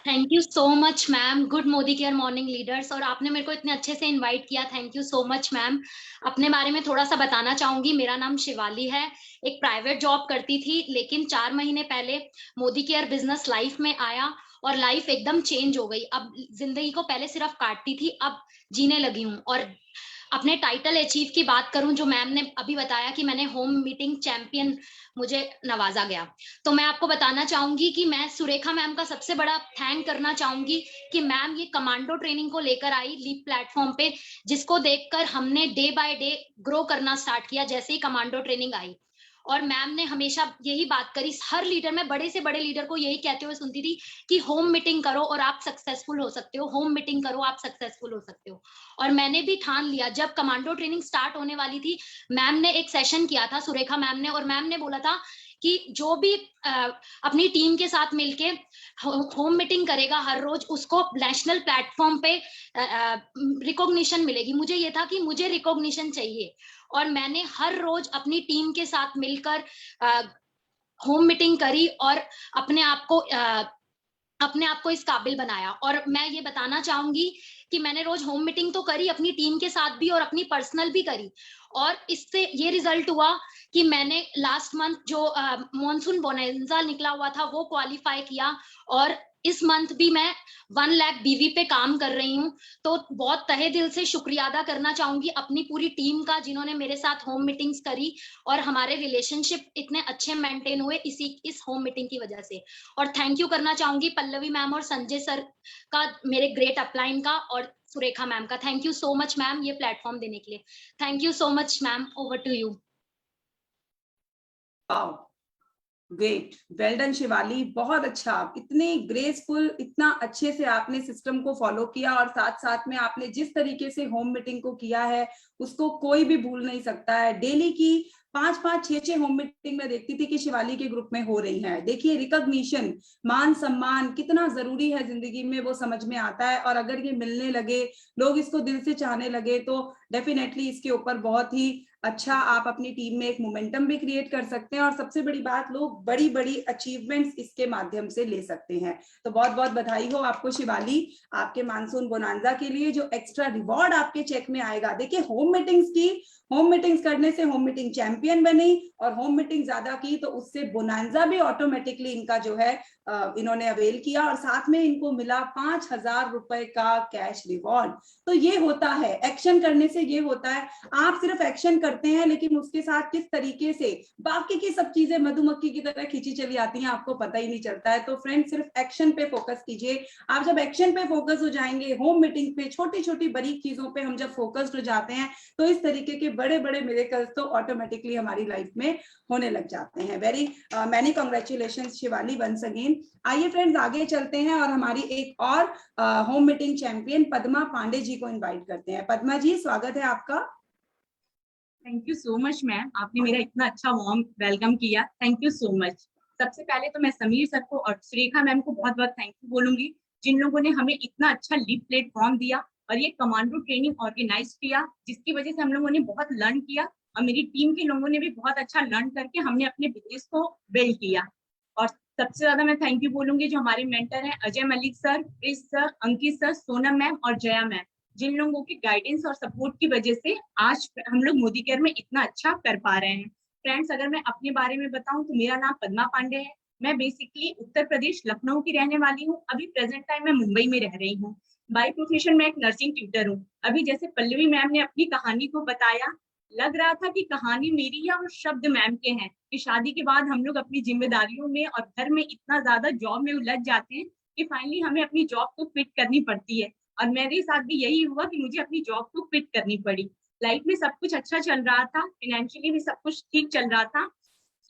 Thank you so much ma'am. Good Modi care morning leaders, और आपने मेरे को इतने अच्छे से इनवाइट किया, thank you so much ma'am. अपने बारे में थोड़ा सा बताना चाहूंगी। मेरा नाम शिवाली है, एक प्राइवेट जॉब करती थी, लेकिन 4 महीने पहले मोदी केयर बिजनेस लाइफ में आया और लाइफ एकदम चेंज हो गई। अब जिंदगी को पहले सिर्फ काटती थी, अब जीने लगी हूँ। और अपने टाइटल अचीव की बात करूं, जो मैम ने अभी बताया कि मैंने होम मीटिंग चैंपियन मुझे नवाजा गया, तो मैं आपको बताना चाहूंगी कि मैं सुरेखा मैम का सबसे बड़ा थैंक करना चाहूंगी कि मैम ये कमांडो ट्रेनिंग को लेकर आई लीप प्लेटफॉर्म पे, जिसको देखकर हमने डे बाय डे ग्रो करना स्टार्ट किया जैसे ही कमांडो ट्रेनिंग आई। और मैम ने हमेशा यही बात करी, हर लीडर, मैं बड़े से बड़े लीडर को यही कहते हुए सुनती थी कि होम मीटिंग करो और आप सक्सेसफुल हो सकते हो, होम मीटिंग करो आप सक्सेसफुल हो सकते हो। और मैंने भी ठान लिया। जब कमांडो ट्रेनिंग स्टार्ट होने वाली थी, मैम ने एक सेशन किया था, सुरेखा मैम ने, और मैम ने बोला था कि जो भी अपनी टीम के साथ मिलके होम मीटिंग करेगा हर रोज, उसको नेशनल प्लेटफॉर्म पे रिकॉग्निशन मिलेगी। मुझे ये था कि मुझे रिकॉग्निशन चाहिए, और मैंने हर रोज अपनी टीम के साथ मिलकर होम मीटिंग करी और अपने आप को अपने आप को इस काबिल बनाया। और मैं ये बताना चाहूंगी कि मैंने रोज होम मीटिंग तो करी अपनी टीम के साथ भी और अपनी पर्सनल भी करी, और इससे ये रिजल्ट हुआ कि मैंने लास्ट मंथ जो मॉनसून बोनेंजा निकला हुआ था वो क्वालिफाई किया, और इस मंथ भी मैं 1 लाख बीवी पे काम कर रही हूँ। तो बहुत तहे दिल से शुक्रिया अदा करना चाहूंगी अपनी पूरी टीम का, जिन्होंने मेरे साथ होम मीटिंग्स करी और हमारे रिलेशनशिप इतने अच्छे मेंटेन हुए इस होम मीटिंग की वजह से। और थैंक यू करना चाहूंगी पल्लवी मैम और संजय सर का, मेरे ग्रेट अपलाइन का, और सुरेखा मैम का। Thank you so much ma'am ये प्लेटफॉर्म देने के लिए। Thank you so much ma'am, over to you. Great, well done Shivali, बहुत अच्छा, इतने ग्रेसफुल, इतना अच्छे से आपने सिस्टम को फॉलो किया, और साथ साथ में आपने जिस तरीके से होम मीटिंग को किया है उसको कोई भी भूल नहीं सकता है। डेली की 5-5, 6-6 होम मीटिंग में देखती थी कि शिवाली के ग्रुप में हो रही है। देखिए रिकॉग्निशन, मान सम्मान कितना जरूरी है जिंदगी में, वो समझ में आता है। और अगर ये मिलने लगे, लोग इसको दिल से चाहने लगे, तो डेफिनेटली इसके ऊपर बहुत ही अच्छा आप अपनी टीम में एक मोमेंटम भी क्रिएट कर सकते हैं, और सबसे बड़ी बात, लोग बड़ी बड़ी अचीवमेंट्स इसके माध्यम से ले सकते हैं। तो बहुत बहुत बधाई हो आपको शिवाली, आपके मानसून बोनांजा के लिए। जो एक्स्ट्रा रिवॉर्ड आपके चेक में आएगा, देखिए होम मीटिंग्स करने से होम मीटिंग चैंपियन बनी, और होम मीटिंग ज्यादा की तो उससे बोनांजा भी ऑटोमेटिकली इनका जो है इन्होंने अवेल किया, और साथ में इनको मिला 5,000 रुपए का कैश रिवॉर्ड। तो ये होता है, एक्शन करने से ये होता है। आप सिर्फ एक्शन करते हैं, लेकिन उसके साथ किस तरीके से बाकी की सब चीजें मधुमक्खी की तरह खींची चली आती हैं, आपको पता ही नहीं चलता है। तो फ्रेंड, सिर्फ एक्शन पे फोकस कीजिए। आप जब एक्शन पे फोकस हो जाएंगे, होम मीटिंग पे, छोटी छोटी बारीक चीजों पे हम जब फोकस्ड हो जाते हैं, तो इस तरीके के बड़े बड़े मिरेकल्स तो ऑटोमेटिकली हमारी लाइफ में होने लग जाते हैं। Very many congratulation Shivali once again. आइए फ्रेंड्स, आगे चलते हैं और हमारी एक और home meeting champion Padma Pandey ji को इनवाइट करते हैं। पद्मा जी, स्वागत है आपका। Thank you so much ma'am, आपने मेरा इतना अच्छा वार्म वेलकम किया, थैंक यू सो मच। सबसे पहले तो मैं समीर सर को और सुरेखा मैम को बहुत बहुत थैंक यू बोलूंगी, जिन लोगों ने हमें इतना अच्छा लीड प्लेटफॉर्म दिया और ये कमांडो ट्रेनिंग ऑर्गेनाइज किया, जिसकी वजह से हम लोगों ने बहुत लर्न किया, और मेरी टीम के लोगों ने भी बहुत अच्छा लर्न करके हमने अपने बिजनेस को बिल्ड किया। और सबसे ज्यादा मैं थैंक यू बोलूंगी जो हमारे मेंटर हैं Ajay Malik sir, Chris sir, Ankit sir, Sonam ma'am और जया मैम, जिन लोगों की गाइडेंस और सपोर्ट की वजह से आज हम लोग मोदी केयर में इतना अच्छा कर पा रहे हैं। फ्रेंड्स, अगर मैं अपने बारे में बताऊं तो मेरा नाम पद्मा पांडे है। मैं बेसिकली उत्तर प्रदेश लखनऊ की रहने वाली हूँ। अभी प्रेजेंट टाइम मैं मुंबई में रह रही हूँ। बाय प्रोफेशन मैं एक नर्सिंग ट्यूटर हूँ। अभी जैसे पल्लवी मैम ने अपनी कहानी को बताया, लग रहा था कि कहानी मेरी है और शब्द मैम के हैं, कि शादी के बाद हम लोग अपनी जिम्मेदारियों में और घर में इतना ज्यादा जॉब में उलझ जाते हैं कि फाइनली हमें अपनी जॉब को क्विट करनी पड़ती है। और मेरे साथ भी यही हुआ कि मुझे अपनी जॉब को क्विट करनी पड़ी। लाइफ में सब कुछ अच्छा चल रहा था, फाइनेंशियली भी सब कुछ ठीक चल रहा था,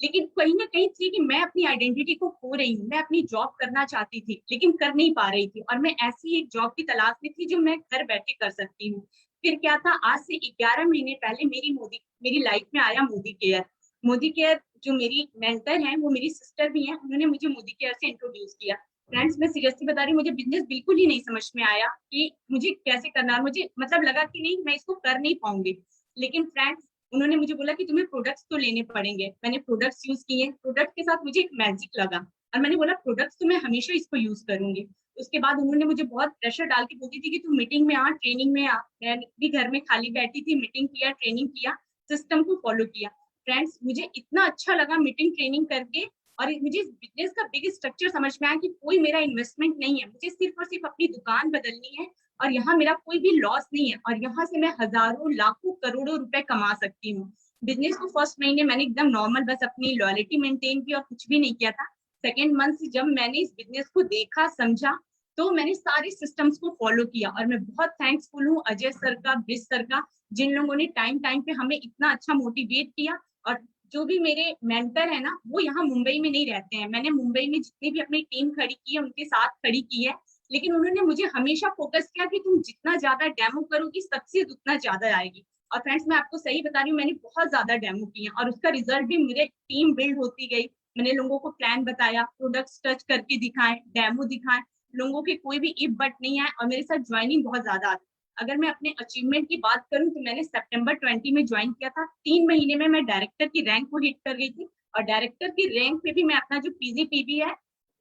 लेकिन कहीं ना कहीं थी कि मैं अपनी आइडेंटिटी को खो रही हूँ। मैं अपनी जॉब करना चाहती थी लेकिन कर नहीं पा रही थी, और मैं ऐसी एक जॉब की तलाश में थी जो मैं घर बैठे कर सकती हूँ। फिर क्या था, आज से 11 महीने पहले मेरी लाइफ में आया मोदी केयर। मोदी केयर जो मेरी मेंटर हैं वो मेरी सिस्टर भी हैं, उन्होंने मुझे मोदी केयर से इंट्रोड्यूस किया। फ्रेंड्स, मैं सीरियसली बता रही हूँ, मुझे बिजनेस बिल्कुल ही नहीं समझ में आया कि मुझे कैसे करना है। मुझे मतलब लगा कि नहीं, मैं इसको कर नहीं पाऊंगी। लेकिन फ्रेंड्स, उन्होंने मुझे बोला कि तुम्हें प्रोडक्ट्स तो लेने पड़ेंगे। मैंने प्रोडक्ट्स यूज किए, प्रोडक्ट के साथ मुझे एक मैजिक लगा, और मैंने बोला प्रोडक्ट्स तो मैं हमेशा इसको यूज करूंगी। उसके बाद उन्होंने मुझे बहुत प्रेशर डाल के बोलती थी कि तुम मीटिंग में आ, ट्रेनिंग में आ। मैं भी घर में खाली बैठी थी, मीटिंग किया, ट्रेनिंग किया, सिस्टम को फॉलो किया। फ्रेंड्स, मुझे इतना अच्छा लगा मीटिंग ट्रेनिंग करके, और मुझे इस बिजनेस का बिग स्ट्रक्चर समझ में आया कि कोई मेरा इन्वेस्टमेंट नहीं है, मुझे सिर्फ और सिर्फ अपनी दुकान बदलनी है, और यहाँ मेरा कोई भी लॉस नहीं है, और यहाँ से मैं हजारों लाखों करोड़ों रुपए कमा सकती हूँ। बिजनेस को फर्स्ट महीने मैंने एकदम नॉर्मल बस अपनी लॉयल्टी मेंटेन की और कुछ भी नहीं किया था। सेकेंड मंथ से जब मैंने इस बिजनेस को देखा, समझा, तो मैंने सारे सिस्टम्स को फॉलो किया, और मैं बहुत थैंक्सफुल हूँ अजय सर का, ब्रिज सर का, जिन लोगों ने टाइम टाइम पे हमें इतना अच्छा मोटिवेट किया। और जो भी मेरे मेंटर है ना, वो यहाँ मुंबई में नहीं रहते हैं। मैंने मुंबई में जितनी भी अपनी टीम खड़ी की है उनके साथ खड़ी की है, लेकिन उन्होंने मुझे हमेशा फोकस किया कि तुम जितना ज्यादा डेमो करोगी सक्सेस उतना ज्यादा आएगी। और फ्रेंड्स, मैं आपको सही बता रही हूँ, मैंने बहुत ज्यादा डेमो किए, और उसका रिजल्ट भी मेरे टीम बिल्ड होती गई। मैंने लोगों को प्लान बताया, प्रोडक्ट्स टच करके दिखाए, डेमो दिखाए, लोगों के कोई भी इफ बट नहीं आए, और मेरे साथ ज्वाइनिंग बहुत ज्यादा आती। अगर मैं अपने अचीवमेंट की बात करूं तो मैंने सितंबर 20 में ज्वाइन किया था। 3 महीने में मैं डायरेक्टर की रैंक को हिट कर गई थी, और डायरेक्टर की रैंक पे भी मैं अपना जो पीजीपीबी है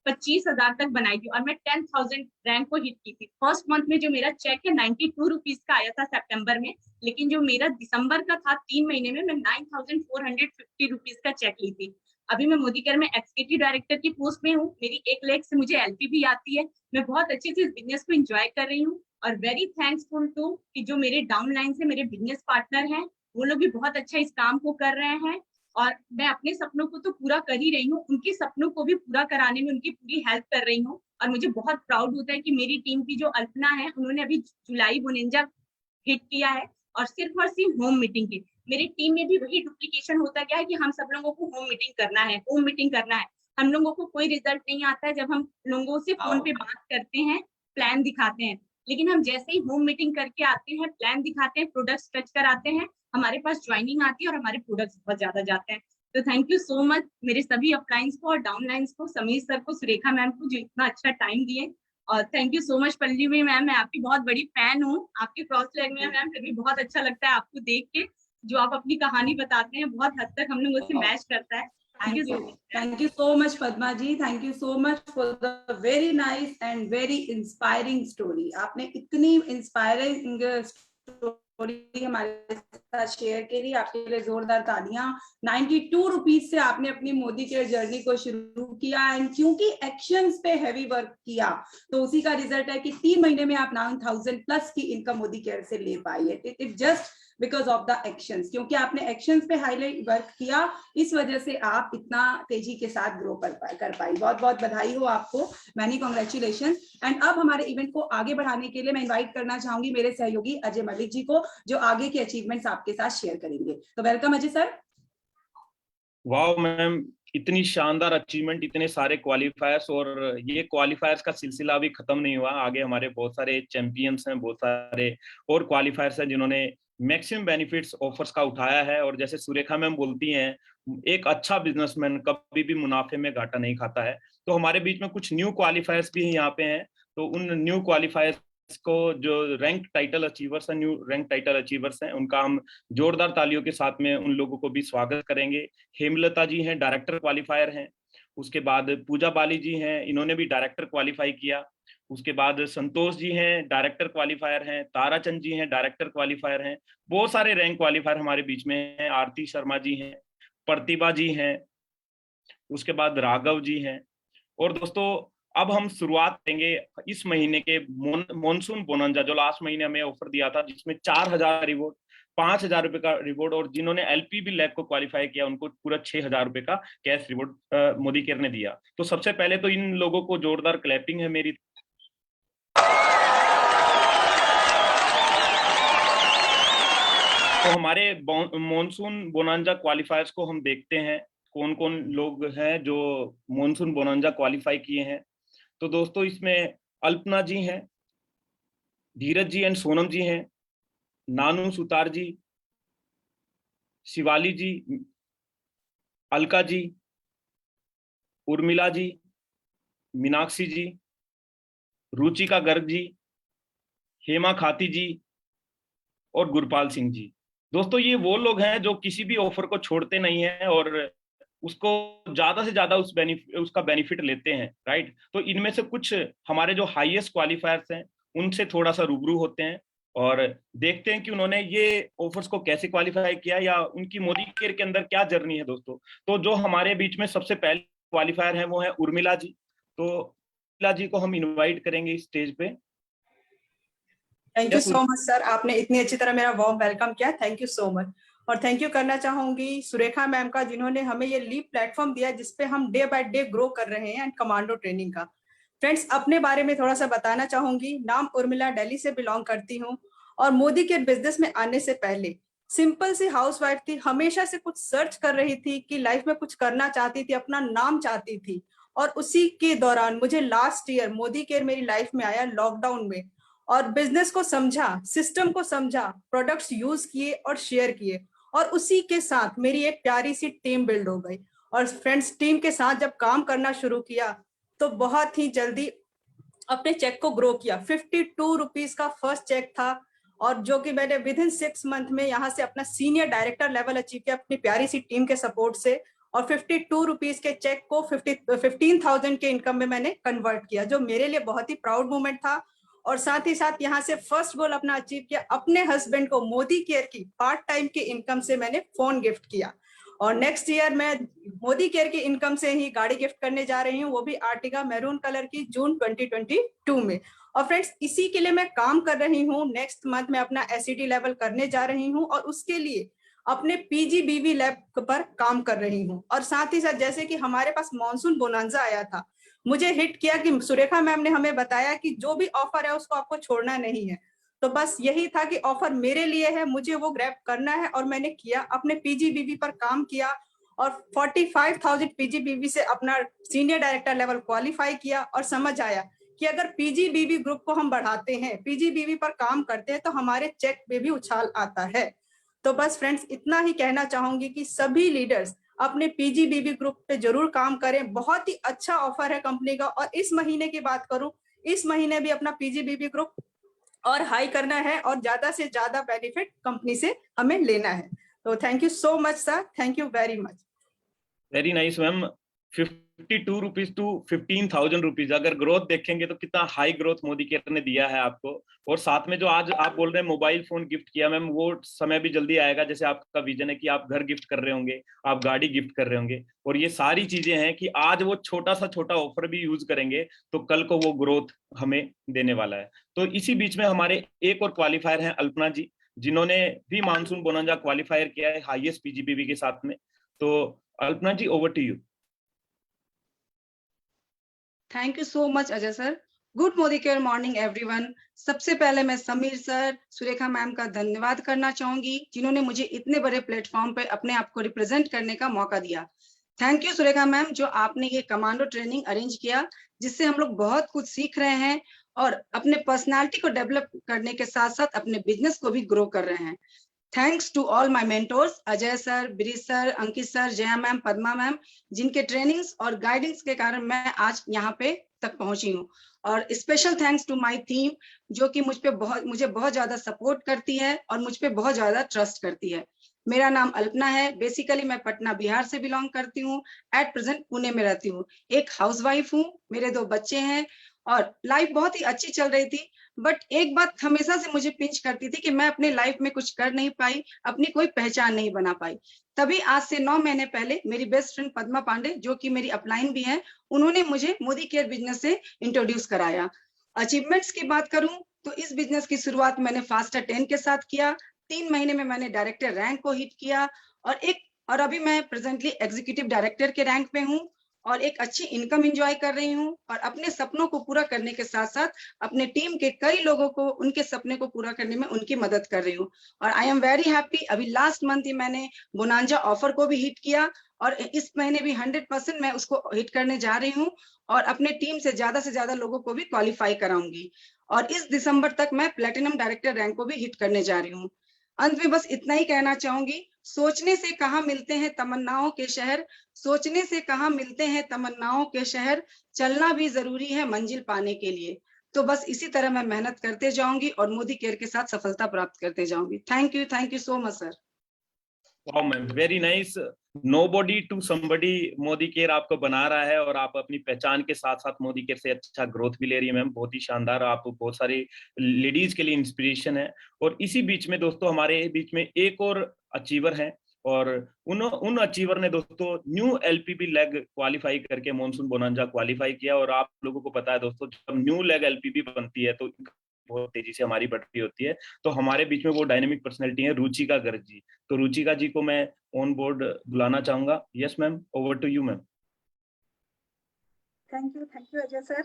25,000 तक बनाई थी और मैं 10,000 रैंक को हिट की थी। फर्स्ट मंथ में जो मेरा चेक है 92 रुपीज का आया था सितंबर में, लेकिन जो मेरा दिसंबर का था 3 महीने में मैं 9,450 रुपीज का चेक ली थी। अभी मैं मोदी केयर में एग्जीक्यूटिव डायरेक्टर की पोस्ट में हूँ, मेरी 1 लाख से मुझे एलपी भी आती है। मैं बहुत अच्छे से इस बिजनेस को एंजॉय कर रही हूँ और वेरी थैंक्सफुल टू कि जो मेरे डाउनलाइन से मेरे बिजनेस पार्टनर हैं वो लोग भी बहुत अच्छा इस काम को कर रहे हैं और मैं अपने सपनों को तो पूरा कर ही रही हूँ, उनके सपनों को भी पूरा कराने में उनकी पूरी हेल्प कर रही हूँ। और मुझे बहुत प्राउड होता है कि मेरी टीम की जो अल्पना है उन्होंने अभी जुलाई बोनेंजा हिट किया है और सिर्फ होम मीटिंग की। मेरी टीम में भी वही डुप्लीकेशन होता गया है कि हम सब लोगों को होम मीटिंग करना है। हम लोगों को कोई रिजल्ट नहीं आता है जब हम लोगों से फोन पे बात करते हैं, प्लान दिखाते हैं, लेकिन हम जैसे ही होम मीटिंग करके आते हैं, प्लान दिखाते हैं, प्रोडक्ट्स टच कराते हैं, हमारे पास ज्वाइनिंग आती है और हमारे प्रोडक्ट्स बहुत ज्यादा जाते हैं। तो थैंक यू सो मच मेरे सभी अपलाइंस को और डाउनलाइंस को, समीर सर को, सुरेखा मैम को जो इतना अच्छा टाइम दिए। और thank you so much Pallavi ma'am, मैं आपकी बहुत बड़ी फैन हूँ। आपके क्रॉस लैंग्वेज में मैम फिर भी बहुत अच्छा लगता है आपको देख के, जो आप अपनी कहानी बताते हैं बहुत हद तक हम लोग उससे मैच करता है। Thank you so much Padma ji, thank you so much for the very nice and very inspiring story. आपने इतनी इंस्पायरिंग स्टोरी हमारे साथ शेयर करी, आपके लिए जोरदार तालियां। 92 रुपीज से आपने अपनी मोदी केयर जर्नी को शुरू किया एंड क्योंकि एक्शंस पे हैवी वर्क किया तो उसी का रिजल्ट है कि 3 महीने में आप 9,000 प्लस की इनकम मोदी केयर से ले पाई है। It just because of the actions, क्योंकि आपने एक्शंस पे हाईलाइट वर्क किया, इस वजह से आप इतना तेजी के साथ ग्रो कर पाई। बहुत बहुत बधाई हो आपको, मैनी कॉन्ग्रेचुलेशन। एंड अब हमारे इवेंट को आगे बढ़ाने के लिए मैं इनवाइट करना चाहूंगी मेरे सहयोगी अजय मलिक जी को, जो आगे के अचीवमेंट्स आपके साथ शेयर करेंगे। तो वेलकम अजय सर। वाह मैम, इतनी शानदार अचीवमेंट, इतने सारे क्वालिफायर्स, और ये क्वालिफायर्स का सिलसिला अभी खत्म नहीं हुआ। आगे हमारे बहुत सारे चैंपियंस हैं, बहुत सारे और क्वालिफायर्स हैं जिन्होंने मैक्सिमम बेनिफिट्स ऑफर्स का उठाया है। और जैसे सुरेखा मैम बोलती हैं, एक अच्छा बिजनेसमैन कभी भी मुनाफे में घाटा नहीं खाता है। तो हमारे बीच में कुछ न्यू क्वालिफायर्स भी यहाँ पे हैं। तो उन न्यू क्वालिफायर्स को, जो रैंक टाइटल अचीवर्स हैं, न्यू रैंक टाइटल अचीवर्स हैं, उनका हम जोरदार तालियों के साथ में उन लोगों को भी स्वागत करेंगे। हेमलता जी हैं, डायरेक्टर क्वालिफायर हैं। उसके बाद पूजा बाली जी हैं, इन्होंने भी डायरेक्टर क्वालिफाई किया। उसके बाद संतोष जी हैं, डायरेक्टर क्वालिफायर हैं। ताराचंद जी हैं, डायरेक्टर क्वालिफायर हैं। बहुत सारे रैंक क्वालिफायर हमारे बीच में हैं। आरती शर्मा जी हैं, प्रतिभा जी हैं, उसके बाद राघव जी हैं। और दोस्तों, अब हम शुरुआत करेंगे इस महीने के मॉनसून बोनंजा, जो लास्ट महीने हमें ऑफर दिया था, जिसमें 4,000 रिवॉर्ड, 5,000 रुपए का रिवॉर्ड, और जिन्होंने एलपी भी लैब को क्वालिफाई किया उनको पूरा 6,000 रुपए का कैश रिवॉर्ड मोदी केयर ने दिया। तो सबसे पहले तो इन लोगों को जोरदार क्लैपिंग है मेरी। तो हमारे मॉनसून बोनांजा क्वालिफायर्स को हम देखते हैं, कौन कौन लोग हैं जो मॉनसून बोनांजा क्वालिफाई किए हैं। तो दोस्तों, इसमें अल्पना जी हैं, धीरज जी एंड सोनम जी हैं, नानू सुतार जी, शिवाली जी, अलका जी, उर्मिला जी, मीनाक्षी जी, रुचिका गर्ग जी, हेमा खाती जी और गुरपाल सिंह जी। दोस्तों, ये वो लोग हैं जो किसी भी ऑफर को छोड़ते नहीं हैं और उसको ज्यादा से ज्यादा उसका बेनिफिट लेते हैं, राइट। तो इनमें से कुछ हमारे जो हाईएस्ट क्वालिफायर्स हैं उनसे थोड़ा सा रूबरू होते हैं और देखते हैं कि उन्होंने ये ऑफर्स को कैसे क्वालिफाई किया या उनकी मोदी केयर के अंदर क्या जर्नी है दोस्तों। तो जो हमारे बीच में सबसे पहले क्वालिफायर है वो है उर्मिला जी। तो उर्मिला जी को हम इन्वाइट करेंगे इस स्टेज पे। Thank you so much sir, आपने इतनी अच्छी तरह मेरा वार्म वेलकम किया, थैंक यू सो मच। और थैंक यू करना चाहूंगी सुरेखा मैम का, जिन्होंने हमें ये लीप प्लेटफॉर्म दिया जिसपे हम डे बाय डे ग्रो कर रहे हैं, एंड कमांडो ट्रेनिंग का। फ्रेंड्स, अपने बारे में थोड़ा सा बताना चाहूंगी। नाम उर्मिला, दिल्ली से बिलोंग करती हूँ और मोदी के बिजनेस में आने से पहले सिंपल सी हाउसवाइफ थी। हमेशा से कुछ सर्च कर रही थी कि लाइफ में कुछ करना चाहती थी, अपना नाम चाहती थी। और उसी के दौरान मुझे लास्ट ईयर मोदी केयर मेरी लाइफ में आया लॉकडाउन में, और बिजनेस को समझा, सिस्टम को समझा, प्रोडक्ट्स यूज किए और शेयर किए, और उसी के साथ मेरी एक प्यारी सी टीम बिल्ड हो गई। और फ्रेंड्स, टीम के साथ जब काम करना शुरू किया तो बहुत ही जल्दी अपने चेक को ग्रो किया। 52 रुपीज का फर्स्ट चेक था, और जो कि मैंने विद इन 6 मंथ में यहाँ से अपना सीनियर डायरेक्टर लेवल अचीव किया अपनी प्यारी सी टीम के सपोर्ट से। और 52 रुपीज के चेक को 15,000 के इनकम में मैंने कन्वर्ट किया, जो मेरे लिए बहुत ही प्राउड मोमेंट था। और साथ ही साथ यहाँ से फर्स्ट गोल अपना अचीव किया, अपने हस्बैंड को मोदी केयर की पार्ट टाइम की इनकम से मैंने फोन गिफ्ट किया। और नेक्स्ट ईयर मैं मोदी केयर की इनकम से ही गाड़ी गिफ्ट करने जा रही हूँ, वो भी आर्टिगा मैरून कलर की, जून 2022 में। और फ्रेंड्स, इसी के लिए मैं काम कर रही हूँ। नेक्स्ट मंथ में अपना एसईडी लेवल करने जा रही हूँ और उसके लिए अपने पीजीबीवी लैब पर काम कर रही हूँ। और साथ ही साथ जैसे कि हमारे पास मॉनसून बोनांजा आया था, मुझे हिट किया कि सुरेखा मैम ने हमें बताया कि जो भी ऑफर है उसको आपको छोड़ना नहीं है। तो बस यही था कि ऑफर मेरे लिए है, मुझे वो ग्रैब करना है। और मैंने किया, अपने पीजीबीवी पर काम किया और 45,000 पीजीबीवी से अपना सीनियर डायरेक्टर लेवल क्वालिफाई किया। और समझ आया कि अगर पीजीबीवी ग्रुप को हम बढ़ाते हैं, पीजीबीवी पर काम करते हैं, तो हमारे चेक पे भी उछाल आता है। तो बस फ्रेंड्स, इतना ही कहना चाहूंगी कि सभी लीडर्स अपने पीजीबीवी ग्रुप पे जरूर काम करें। बहुत ही अच्छा ऑफर है कंपनी का। और इस महीने की बात करूं, इस महीने भी अपना पीजीबीवी ग्रुप और हाई करना है और ज्यादा से ज्यादा बेनिफिट कंपनी से हमें लेना है। तो thank you so much sir, thank you very much. Very nice ma'am. 52 rupees to 15,000 rupees, अगर ग्रोथ देखेंगे तो कितना हाई ग्रोथ मोदी केयर ने दिया है आपको। और साथ में जो आज आप बोल रहे हैं मोबाइल फोन गिफ्ट किया मैम, वो समय भी जल्दी आएगा। जैसे आपका विजन है कि आप घर गिफ्ट कर रहे होंगे, आप गाड़ी गिफ्ट कर रहे होंगे, और ये सारी चीजें हैं कि आज वो छोटा सा छोटा ऑफर भी यूज करेंगे तो कल को वो ग्रोथ हमें देने वाला है। तो इसी बीच में हमारे एक और क्वालिफायर हैं अल्पना जी, जिन्होंने भी मानसून बोनांजा क्वालिफायर किया है हाईएस्ट पीजीबीवी के साथ में। तो Alpana ji, over to you. Thank you so much Ajay sir. Good Modi care morning everyone. सबसे पहले मैं समीर सर, सुरेखा मैम का धन्यवाद करना चाहूंगी, जिन्होंने मुझे इतने बड़े प्लेटफॉर्म पे अपने आप को रिप्रेजेंट करने का मौका दिया। थैंक यू सुरेखा मैम, जो आपने ये कमांडो ट्रेनिंग अरेंज किया, जिससे हम लोग बहुत कुछ सीख रहे हैं और अपने पर्सनालिटी को डेवलप करने के साथ साथ अपने बिजनेस को भी ग्रो कर रहे हैं। Thanks to all my mentors, Ajay sir, Brij sir, Ankit sir, Jaya ma'am, Padma ma'am, जिनके ट्रेनिंग्स और गाइडेंस के कारण मैं आज यहाँ पे तक पहुंची हूँ। और special thanks to my team, जो कि मुझे बहुत ज्यादा सपोर्ट करती है और मुझ पे बहुत ज्यादा ट्रस्ट करती है। मेरा नाम अल्पना है। बेसिकली मैं पटना बिहार से बिलोंग करती हूँ। एट प्रेजेंट पुणे में रहती हूँ। एक हाउसवाइफ हूँ, मेरे 2 बच्चे हैं और लाइफ बहुत ही अच्छी चल रही थी। बट एक बात हमेशा से मुझे पिंच करती थी कि मैं अपने लाइफ में कुछ कर नहीं पाई, अपनी कोई पहचान नहीं बना पाई। तभी आज से 9 महीने पहले मेरी बेस्ट फ्रेंड पद्मा पांडे, जो कि मेरी अपलाइन भी है, उन्होंने मुझे मोदी केयर बिजनेस से इंट्रोड्यूस कराया। अचीवमेंट्स की बात करूं तो इस बिजनेस की शुरुआत मैंने फास्टर 10 के साथ किया। 3 महीने में मैंने डायरेक्टर रैंक को हिट किया और अभी मैं प्रेजेंटली एग्जीक्यूटिव डायरेक्टर के रैंक पे हूँ और एक अच्छी इनकम एंजॉय कर रही हूँ। और अपने सपनों को पूरा करने के साथ साथ अपने टीम के कई लोगों को उनके सपने को पूरा करने में उनकी मदद कर रही हूँ। और आई एम वेरी हैप्पी, अभी लास्ट मंथ ही मैंने बोनांजा ऑफर को भी हिट किया और इस महीने भी 100% मैं उसको हिट करने जा रही हूँ और अपने टीम से ज्यादा लोगों को भी क्वालिफाई कराऊंगी। और इस दिसंबर तक मैं प्लेटिनम डायरेक्टर रैंक को भी हिट करने जा रही हूँ। अंत में बस इतना ही कहना चाहूंगी, सोचने से कहाँ मिलते हैं तमन्नाओं के शहर, सोचने से कहाँ मिलते हैं तमन्नाओं के शहर, चलना भी जरूरी है मंजिल पाने के लिए। तो बस इसी तरह मैं मेहनत करते जाऊंगी और मोदी केयर के साथ सफलता प्राप्त करते जाऊंगी। Thank you so much sir. Wow ma'am, very nice. Nobody to somebody Modi care आपको बना रहा है और आप अपनी पहचान के साथ साथ मोदी केयर से अच्छा ग्रोथ भी ले रही है मैम। बहुत ही शानदार, आप बहुत सारी लेडीज के लिए इंस्पिरेशन है। और इसी बीच में दोस्तों हमारे बीच में एक और अचीवर हैं और उन अचीवर ने दोस्तों न्यू एलपीबी लेग क्वालिफाई करके मॉनसून बोनांजा क्वालिफाई किया। और आप लोगों को पता है दोस्तों, जब न्यू लेग एलपीबी बनती है तो बहुत तेजी से हमारी बढ़ती होती है। तो हमारे बीच में वो डायनेमिक पर्सनैलिटी है रुचिका गर्ग जी। तो रुचिका जी को मैं ऑन बोर्ड बुलाना चाहूंगा। Yes ma'am, over to you ma'am. Thank you Ajay sir.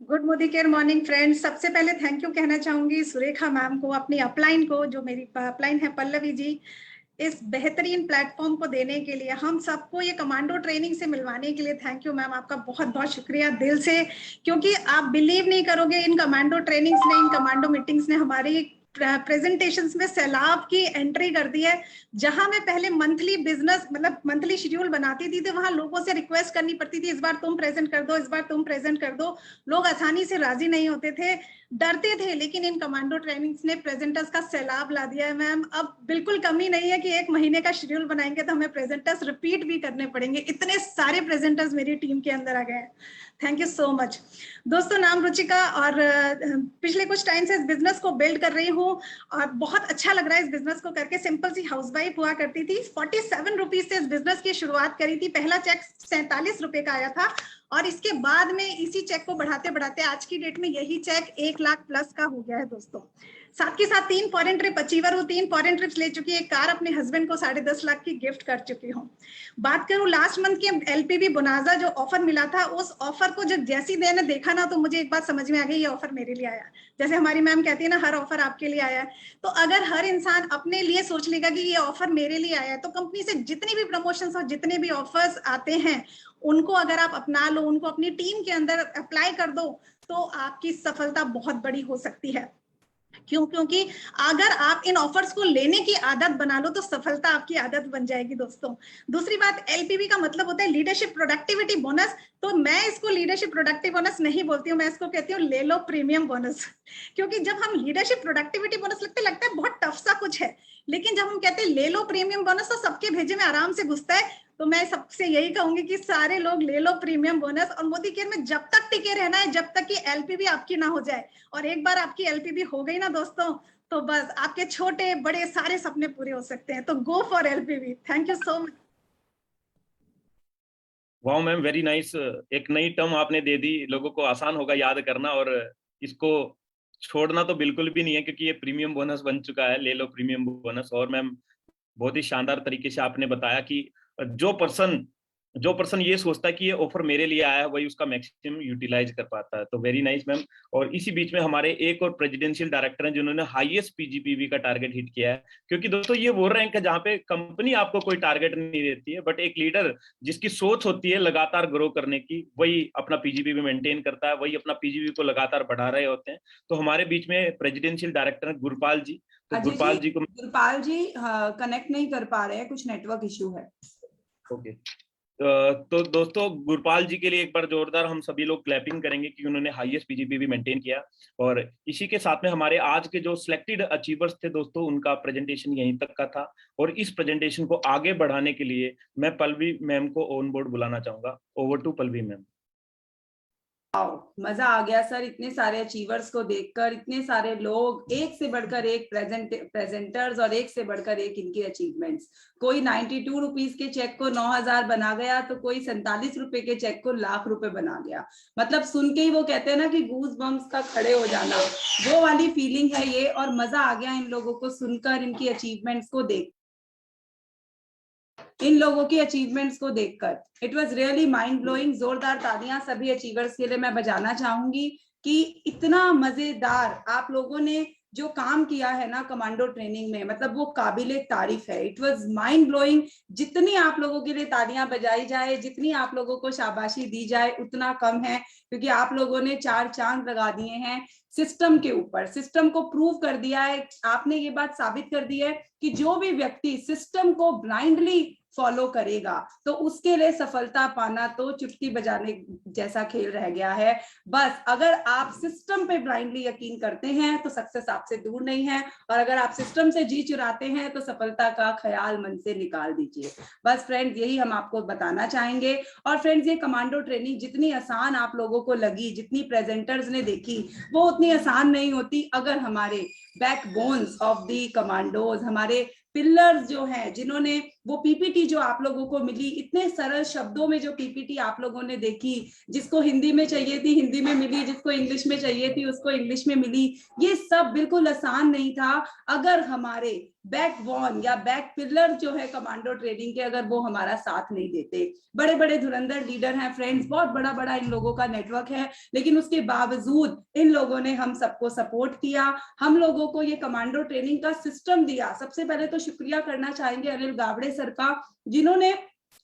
Good Modi care morning friends. सबसे पहले थैंक यू कहना चाहूंगी सुरेखा मैम को, अपनी अपलाइन को, जो मेरी अपलाइन है पल्लवी जी, इस बेहतरीन प्लेटफॉर्म को देने के लिए, हम सबको ये कमांडो ट्रेनिंग से मिलवाने के लिए थैंक यू मैम, आपका बहुत बहुत शुक्रिया दिल से। क्योंकि आप बिलीव नहीं करोगे, इन कमांडो ट्रेनिंग्स ने, इन कमांडो मीटिंग्स ने हमारी प्रेजेंटेशंस में सैलाब की एंट्री कर दी है। जहां मैं पहले मंथली बिजनेस मतलब मंथली शेड्यूल बनाती थी तो वहां लोगों से रिक्वेस्ट करनी पड़ती थी, इस बार तुम प्रेजेंट कर दो, इस बार तुम प्रेजेंट कर दो। लोग आसानी से राजी नहीं होते थे, डरते थे, लेकिन इन कमांडो ट्रेनिंग्स ने प्रेजेंटर्स का सैलाब ला दिया है मैम। अब बिल्कुल कमी नहीं है कि 1 महीने का शेड्यूल बनाएंगे तो हमें प्रेजेंटर्स रिपीट भी करने पड़ेंगे, इतने सारे प्रेजेंटर्स मेरी टीम के अंदर आ गए हैं। थैंक यू सो मच दोस्तों। नाम रुचिका और पिछले कुछ टाइम से इस बिजनेस को बिल्ड कर रही हूँ और बहुत अच्छा लग रहा है इस बिजनेस को करके। सिंपल सी हाउसवाइफ हुआ करती थी, 47 रुपीज से इस बिजनेस की शुरुआत करी थी। पहला चेक 47 रुपए का आया था और इसके बाद में इसी चेक को बढ़ाते बढ़ाते आज की डेट में यही चेक 1 लाख प्लस का हो गया है दोस्तों। साथ के साथ 3 फॉरेन ट्रिप अचीवर हूँ, 3 फॉरेन ट्रिप्स ले चुकी है, एक कार अपने हस्बैंड को 10.5 लाख की गिफ्ट कर चुकी हूँ। बात करूँ लास्ट मंथ के एलपीवी बोनाजा जो ऑफर मिला था, उस ऑफर को जब जैसी मैंने देखा ना तो मुझे एक बात समझ में आ गई, ये ऑफर मेरे लिए आया। जैसे हमारी मैम कहती है ना, हर ऑफर आपके लिए आया है। तो अगर हर इंसान अपने लिए सोच लेगा कि ये ऑफर मेरे लिए आया है, तो कंपनी से जितनी भी प्रमोशंस और जितने भी ऑफर्स आते हैं उनको अगर आप अपना लो, उनको अपनी टीम के अंदर अप्लाई कर दो, तो आपकी सफलता बहुत बड़ी हो सकती है। क्यों? क्योंकि अगर आप इन ऑफर्स को लेने की आदत बना लो तो सफलता आपकी आदत बन जाएगी दोस्तों। दूसरी बात, एलपीवी का मतलब होता है लीडरशिप प्रोडक्टिविटी बोनस। तो मैं इसको लीडरशिप प्रोडक्टिव बोनस नहीं बोलती हूँ, मैं इसको कहती हूँ ले लो प्रीमियम बोनस। क्योंकि जब हम लीडरशिप प्रोडक्टिविटी बोनस लगता है बहुत टफ सा कुछ है, लेकिन जब हम कहते हैं ले लो प्रीमियम बोनस तो सबके भेजे में आराम से घुसता है। तो मैं सबसे यही कहूंगी कि सारे लोग ले लो प्रीमियम बोनस। और मोदी केयर में जब तक टिके रहना है, जब तक कि एलपीवी आपकी ना हो जाए। और एक बार आपकी एलपीवी हो गई ना दोस्तों, तो बस आपके छोटे बड़े सारे सपने पूरे हो सकते हैं। तो go for LPV. Thank you so much. Wow ma'am, very nice. एक नई टर्म आपने दे दी, लोगों को आसान होगा याद करना और इसको छोड़ना तो बिल्कुल भी नहीं है, क्योंकि ये प्रीमियम बोनस बन चुका है, ले लो प्रीमियम बोनस। और मैम बहुत ही शानदार तरीके से आपने बताया कि जो पर्सन ये सोचता है कि ये ऑफर मेरे लिए आया है, वही उसका मैक्सिमम यूटिलाइज कर पाता है। तो वेरी नाइस मैम। और इसी बीच में हमारे एक और प्रेसिडेंशियल डायरेक्टर हैं जिन्होंने हाईएस्ट पीजीपीवी का टारगेट हिट किया है। क्योंकि दोस्तों ये वो रैंक है जहाँ पे कंपनी आपको कोई टारगेट नहीं देती है, बट एक लीडर जिसकी सोच होती है लगातार ग्रो करने की, वही अपना पीजीपीवी मेंटेन करता है, वही अपना पीजीपीवी को लगातार बढ़ा रहे होते हैं। तो हमारे बीच में प्रेसिडेंशियल डायरेक्टर है गुरपाल जी। तो गुरपाल जी कनेक्ट नहीं कर पा रहे हैं, कुछ नेटवर्क इश्यू है। ओके। तो दोस्तों गुरपाल जी के लिए एक बार जोरदार हम सभी लोग क्लैपिंग करेंगे कि उन्होंने हाईएस्ट पीजीपीवी मेंटेन किया। और इसी के साथ में हमारे आज के जो सिलेक्टेड अचीवर्स थे दोस्तों, उनका प्रेजेंटेशन यहीं तक का था। और इस प्रेजेंटेशन को आगे बढ़ाने के लिए मैं पल्लवी मैम को ऑन बोर्ड बुलाना चाहूंगा। Over to Pallavi ma'am. मजा आ गया सर, इतने सारे अचीवर्स को देखकर, इतने सारे लोग, एक से बढ़कर एक प्रेजेंटर्स और एक से बढ़कर एक इनके अचीवमेंट्स। कोई 92 रुपीज के चेक को 9,000 बना गया, तो कोई 47 रुपए के चेक को लाख रुपए बना गया। मतलब सुन के ही वो कहते हैं ना कि गूज बम्स का खड़े हो जाना, वो वाली फीलिंग है ये। और मजा आ गया इन लोगों को सुनकर, इनकी अचीवमेंट्स को देख, इन लोगों की अचीवमेंट्स को देखकर। It was really mind blowing. जोरदार तालियां सभी अचीवर्स के लिए मैं बजाना चाहूंगी कि इतना मजेदार आप लोगों ने जो काम किया है ना कमांडो ट्रेनिंग में, मतलब वो काबिले तारीफ है। It was mind blowing. जितनी आप लोगों के लिए तालियां बजाई जाए, जितनी आप लोगों को शाबाशी दी जाए, उतना कम है, क्योंकि आप लोगों ने 4 चांद लगा दिए हैं सिस्टम के ऊपर। सिस्टम को प्रूव कर दिया है, आपने ये बात साबित कर दी है कि जो भी व्यक्ति सिस्टम को ब्लाइंडली फॉलो करेगा तो उसके लिए सफलता पाना तो चुटकी बजाने जैसा खेल रह गया है। बस अगर आप सिस्टम पे ब्लाइंडली यकीन करते हैं तो सक्सेस आपसे दूर नहीं है, और अगर आप सिस्टम से जी चुराते हैं तो सफलता का ख्याल मन से निकाल दीजिए। बस फ्रेंड्स, यही हम आपको बताना चाहेंगे। और फ्रेंड्स, ये कमांडो ट्रेनिंग जितनी आसान आप लोगों को लगी, जितनी प्रेजेंटर्स ने देखी, वो उतनी आसान नहीं होती अगर हमारे बैकबोन्स ऑफ दी कमांडोज, हमारे पिलर्स जो हैं, जिन्होंने वो पीपीटी जो आप लोगों को मिली, इतने सरल शब्दों में जो पीपीटी आप लोगों ने देखी, जिसको हिंदी में चाहिए थी हिंदी में मिली, जिसको इंग्लिश में चाहिए थी उसको इंग्लिश में मिली, ये सब बिल्कुल आसान नहीं था अगर हमारे बैकबोन या बैक पिलर जो है कमांडो ट्रेनिंग के, अगर वो हमारा साथ नहीं देते। बड़े बड़े धुरंधर लीडर हैं फ्रेंड्स, बहुत बड़ा बड़ा इन लोगों का नेटवर्क है, लेकिन उसके बावजूद इन लोगों ने हम सबको सपोर्ट किया, हम लोगों को ये कमांडो ट्रेनिंग का सिस्टम दिया। सबसे पहले तो शुक्रिया करना चाहेंगे अनिल गावड़े सर का, जिन्होंने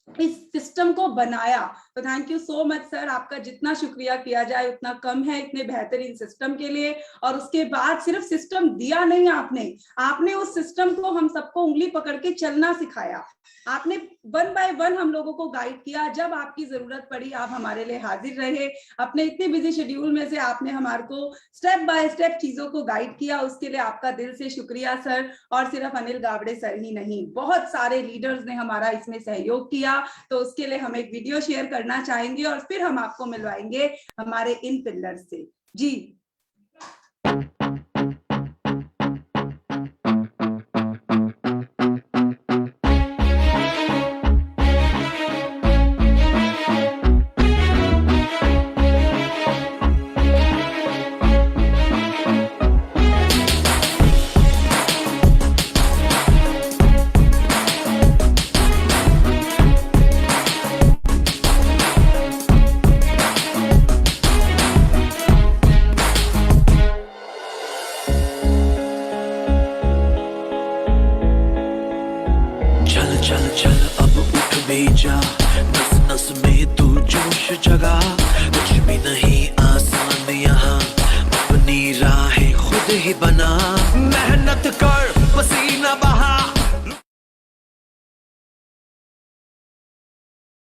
इस सिस्टम को बनाया। तो thank you so much sir, आपका जितना शुक्रिया किया जाए उतना कम है इतने बेहतरीन सिस्टम के लिए। और उसके बाद सिर्फ सिस्टम दिया नहीं आपने उस सिस्टम को हम सबको उंगली पकड़ के चलना सिखाया। आपने 1 बाय 1 हम लोगों को गाइड किया, जब आपकी जरूरत पड़ी आप हमारे लिए हाजिर रहे। अपने इतने बिजी शेड्यूल में से आपने हमारे को स्टेप बाय स्टेप चीजों को गाइड किया, उसके लिए आपका दिल से शुक्रिया सर। और सिर्फ अनिल गावड़े सर ही नहीं, बहुत सारे लीडर्स ने हमारा इसमें सहयोग किया। तो उसके लिए हम एक वीडियो शेयर करना चाहेंगे और फिर हम आपको मिलवाएंगे हमारे इन पिलर से। जी चल चल अब उठ भी जा, नस नस में तू जोश जगा। कुछ भी नहीं आसान यहाँ, अपनी राहें खुद ही बना। मेहनत कर पसीना बहा।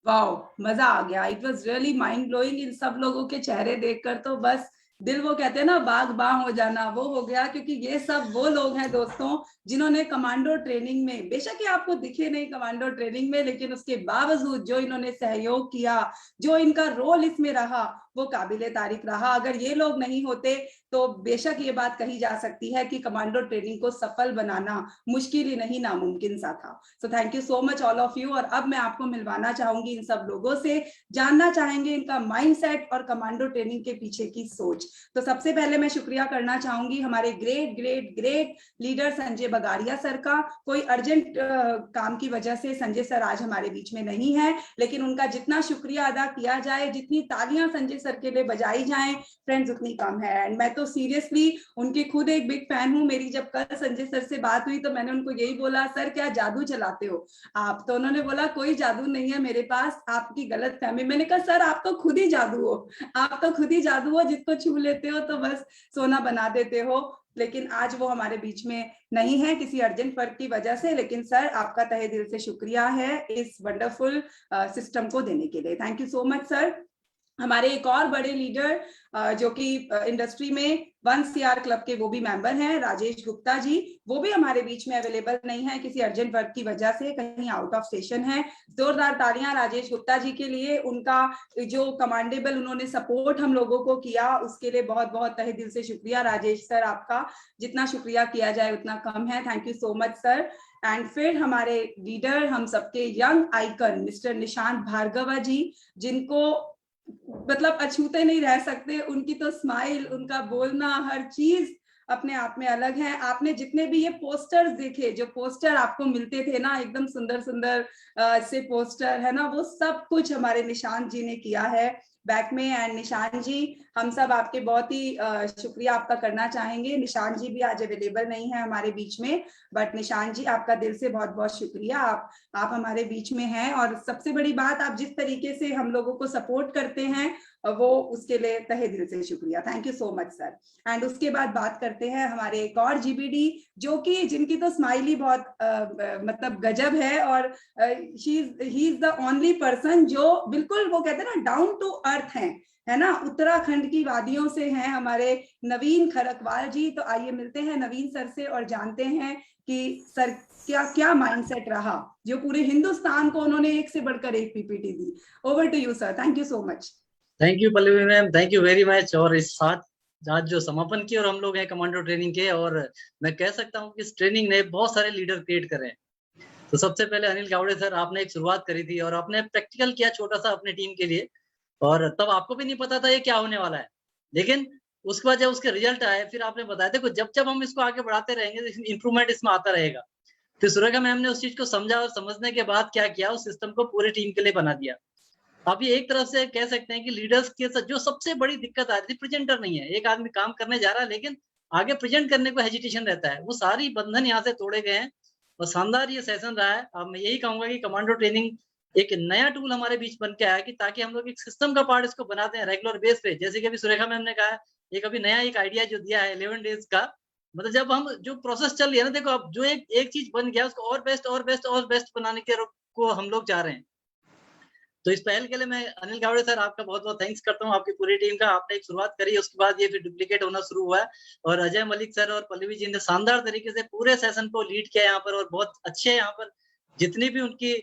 वाओ, मजा आ गया। It was really mind blowing. इन सब लोगों के चेहरे देखकर तो बस दिल, वो कहते हैं ना, बाग बाग हो जाना, वो हो गया। क्योंकि ये सब वो लोग हैं दोस्तों जिन्होंने कमांडो ट्रेनिंग में, बेशक ये आपको दिखे नहीं कमांडो ट्रेनिंग में, लेकिन उसके बावजूद जो इन्होंने सहयोग किया, जो इनका रोल इसमें रहा, वो काबिले तारीफ रहा। अगर ये लोग नहीं होते तो बेशक ये बात कही जा सकती है कि कमांडो ट्रेनिंग को सफल बनाना मुश्किल ही नहीं, नामुमकिन सा था। So thank you so much all of you. और अब मैं आपको मिलवाना चाहूंगी इन सब लोगों से, जानना चाहेंगे इनका माइंडसेट और कमांडो ट्रेनिंग के पीछे की सोच। तो सबसे पहले मैं शुक्रिया करना चाहूंगी हमारे great great great leader Sanjay Bagadia sir का। कोई अर्जेंट काम की वजह से संजय सर आज हमारे बीच में नहीं है, लेकिन उनका जितना शुक्रिया अदा किया जाए, जितनी तालियां संजय सर के लिए बजाई जाएं फ्रेंड्स, उतनी कम है। एंड मैं तो सीरियसली उनकी खुद एक बिग फैन हूं। मेरी जब कल संजय सर से बात हुई तो मैंने उनको यही बोला, सर क्या जादू चलाते हो आप? तो उन्होंने बोला कोई जादू नहीं है मेरे पास, आपकी गलत फहमी। मैंने कहा सर आप तो खुद ही जादू हो, आप तो खुद ही जादू हो, जिसको छू लेते हो तो बस सोना बना देते हो। लेकिन आज वो हमारे बीच में नहीं है किसी अर्जेंट वर्क की वजह से। लेकिन सर आपका तहे दिल से शुक्रिया है इस वंडरफुल सिस्टम को देने के लिए। Thank you so much sir. हमारे एक और बड़े लीडर जो कि इंडस्ट्री में 1CR क्लब के वो भी मेंबर हैं, राजेश गुप्ता जी, वो भी हमारे बीच में अवेलेबल नहीं है किसी अर्जेंट वर्क की वजह से, कहीं आउट ऑफ स्टेशन है। जोरदार तालियां राजेश गुप्ता जी के लिए। उनका जो कमांडेबल उन्होंने सपोर्ट हम लोगों को किया, उसके लिए बहुत बहुत तहे दिल से शुक्रिया राजेश सर आपका। जितना शुक्रिया किया जाए उतना कम है। Thank you so much sir. And फिर हमारे लीडर, हम सबके young icon mister Nishant Bhargava ji, जिनको मतलब अछूते नहीं रह सकते। उनकी तो स्माइल, उनका बोलना, हर चीज अपने आप में अलग है। आपने जितने भी ये पोस्टर्स देखे, जो पोस्टर आपको मिलते थे ना, एकदम सुंदर सुंदर से पोस्टर है ना, वो सब कुछ हमारे निशांत जी ने किया है बैक में। एंड निशांत जी, हम सब आपके बहुत ही शुक्रिया आपका करना चाहेंगे। निशांत जी भी आज अवेलेबल नहीं है हमारे बीच में, बट निशांत जी आपका दिल से बहुत बहुत शुक्रिया, आप हमारे बीच में हैं। और सबसे बड़ी बात, आप जिस तरीके से हम लोगों को सपोर्ट करते हैं, वो उसके लिए तहे दिल से शुक्रिया। Thank you so much sir. And उसके बाद बात करते हैं हमारे एक और GBD, जो कि जिनकी तो स्माइल ही बहुत मतलब गजब है। और he is the only person जो बिल्कुल, वो कहते हैं ना, डाउन टू अर्थ है ना, उत्तराखंड की वादियों से हैं हमारे नवीन खरकवाल जी। तो आइए मिलते हैं नवीन सर से और जानते हैं कि सर क्या क्या माइंडसेट रहा, जो पूरे हिंदुस्तान को उन्होंने एक से बढ़कर एक PPT दी। Over to you sir. Thank you so much. Thank you Pallavi ma'am, thank you very much. और इस साथ आज जो समापन की और हम लोग हैं कमांडो ट्रेनिंग के, और मैं कह सकता हूँ कि इस ट्रेनिंग ने बहुत सारे लीडर क्रिएट करे हैं। तो सबसे पहले अनिल गावड़े सर, आपने एक शुरुआत करी थी और आपने प्रैक्टिकल किया छोटा सा अपनी टीम के लिए, और तब आपको भी नहीं पता था ये क्या होने वाला है। लेकिन उसके बाद जब उसके रिजल्ट आए, फिर आपने बताया देखो जब जब हम इसको आगे बढ़ाते रहेंगे इंप्रूवमेंट इसमें आता रहेगा। फिर सुरेखा मैम ने उस चीज को समझा और समझने के बाद क्या किया, उस सिस्टम को पूरे टीम के लिए बना दिया। आप ये एक तरफ से कह सकते हैं कि लीडर्स के साथ जो सबसे बड़ी दिक्कत आ रही थी, प्रेजेंटर नहीं है। एक आदमी काम करने जा रहा है लेकिन आगे प्रेजेंट करने को हेजिटेशन रहता है, वो सारी बंधन यहाँ से तोड़े गए हैं और शानदार ये सेशन रहा है। अब मैं यही कहूंगा कि कमांडो ट्रेनिंग एक नया टूल हमारे बीच बन के आया कि ताकि हम लोग एक सिस्टम का पार्ट इसको बनाते हैं रेगुलर बेस पे। जैसे कि अभी सुरेखा मैम ने कहा एक अभी नया एक आइडिया जो दिया है 11 डेज का, मतलब जब हम जो प्रोसेस चल रही है ना, देखो अब जो एक चीज बन गया उसको और बेस्ट बनाने के को हम लोग चाह रहे हैं। तो इस पहल के लिए मैं अनिल गावड़े सर आपका बहुत बहुत थैंक्स करता हूँ, आपकी पूरी टीम का। आपने एक शुरुआत करी, उसके बाद ये फिर डुप्लीकेट होना शुरू हुआ है, और अजय मलिक सर और पल्लवी जी ने शानदार तरीके से पूरे सेशन को लीड किया यहाँ पर, और बहुत अच्छे यहाँ पर जितनी भी उनकी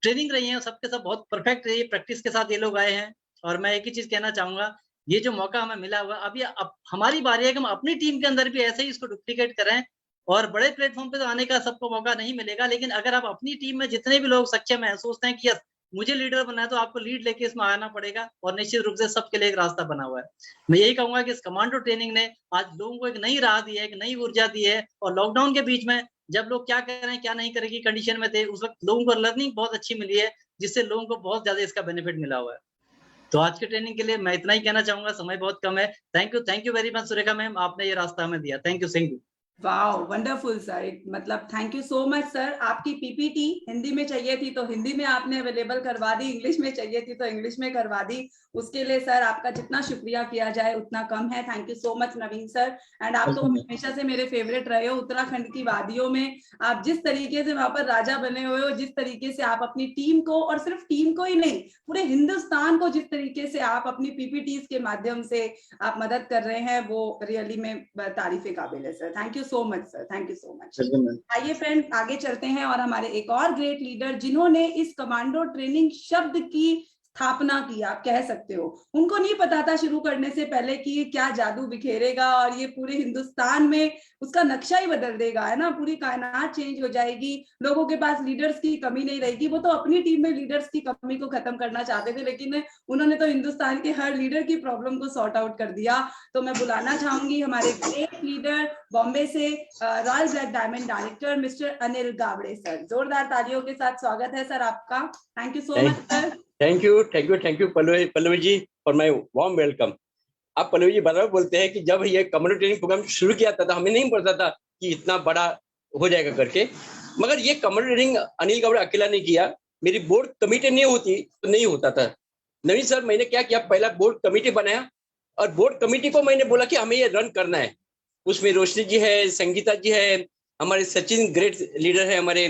ट्रेनिंग रही है सबके सब बहुत परफेक्ट रही, प्रैक्टिस के साथ ये लोग आए हैं। और मैं एक ही चीज कहना चाहूंगा, ये जो मौका हमें मिला हुआ अब हमारी बारी है कि हम अपनी टीम के अंदर भी ऐसे ही इसको डुप्लीकेट करें। और बड़े प्लेटफॉर्म पे तो आने का सबको मौका नहीं मिलेगा, लेकिन अगर आप अपनी टीम में जितने भी लोग सक्षम हैं, सोचते हैं कि यस मुझे लीडर बनना है, तो आपको लीड लेके इसमें आना पड़ेगा, और निश्चित रूप से सबके लिए एक रास्ता बना हुआ है। मैं यही कहूंगा कि इस कमांडो ट्रेनिंग ने आज लोगों को एक नई राह दी है, एक नई ऊर्जा दी है। और लॉकडाउन के बीच में जब लोग क्या करें क्या नहीं करें की कंडीशन में थे, उस वक्त लोगों को लर्निंग बहुत अच्छी मिली है, जिससे लोगों को बहुत ज्यादा इसका बेनिफिट मिला हुआ है। तो आज के ट्रेनिंग के लिए मैं इतना ही कहना चाहूंगा, समय बहुत कम है। Thank you very much Surekha ma'am, आपने ये रास्ता हमें दिया। Thank you. Wow wonderful sir, मतलब thank you so much sir. आपकी पीपीटी हिंदी में चाहिए थी तो हिंदी में आपने अवेलेबल करवा दी, इंग्लिश में चाहिए थी तो इंग्लिश में करवा दी। उसके लिए सर आपका जितना शुक्रिया किया जाए उतना कम है। Thank you so much Naveen sir. And आप तो हमेशा से मेरे फेवरेट रहे हो। उत्तराखंड की वादियों में आप जिस तरीके से वहां पर राजा बने हुए हो, जिस तरीके से आप अपनी टीम को, और सिर्फ टीम को ही नहीं पूरे हिंदुस्तान को जिस तरीके से आप अपनी पीपीटीज के माध्यम से आप मदद कर रहे हैं, वो रियली में तारीफ काबिल है sir. Thank you so much sir, thank you so much. आइए फ्रेंड आगे चलते हैं, और हमारे एक और ग्रेट लीडर जिन्होंने इस कमांडो ट्रेनिंग शब्द की स्थापना की, आप कह सकते हो। उनको नहीं पता था शुरू करने से पहले कि ये क्या जादू बिखेरेगा और ये पूरे हिंदुस्तान में उसका नक्शा ही बदल देगा, है ना। पूरी कायनात चेंज हो जाएगी, लोगों के पास लीडर्स की कमी नहीं रहेगी। वो तो अपनी टीम में लीडर्स की कमी को खत्म करना चाहते थे, लेकिन उन्होंने तो हिंदुस्तान के हर लीडर की प्रॉब्लम को सॉर्ट आउट कर दिया। तो मैं बुलाना चाहूंगी हमारे ग्रेट लीडर बॉम्बे से royal black diamond director mister Anil Gawde sir. जोरदार तालियों के साथ स्वागत है सर आपका। Thank you so much sir. Thank you Pallavi ji for my warm welcome. आप पल्लवी जी बराबर बोलते हैं कि जब ये कम्युनिटी ट्रेनिंग प्रोग्राम शुरू किया था, हमें नहीं पता था कि इतना बड़ा हो जाएगा करके। मगर ये कम्युनिटी ट्रेनिंग अनिल गावड़े अकेला नहीं किया, मेरी बोर्ड कमेटी नहीं होती तो नहीं होता था। नवीन सर मैंने क्या किया, पहला बोर्ड कमेटी बनाया, और बोर्ड कमेटी को मैंने बोला कि हमें ये रन करना है। उसमें रोशनी जी है, संगीता जी है, हमारे सचिन ग्रेट लीडर है, हमारे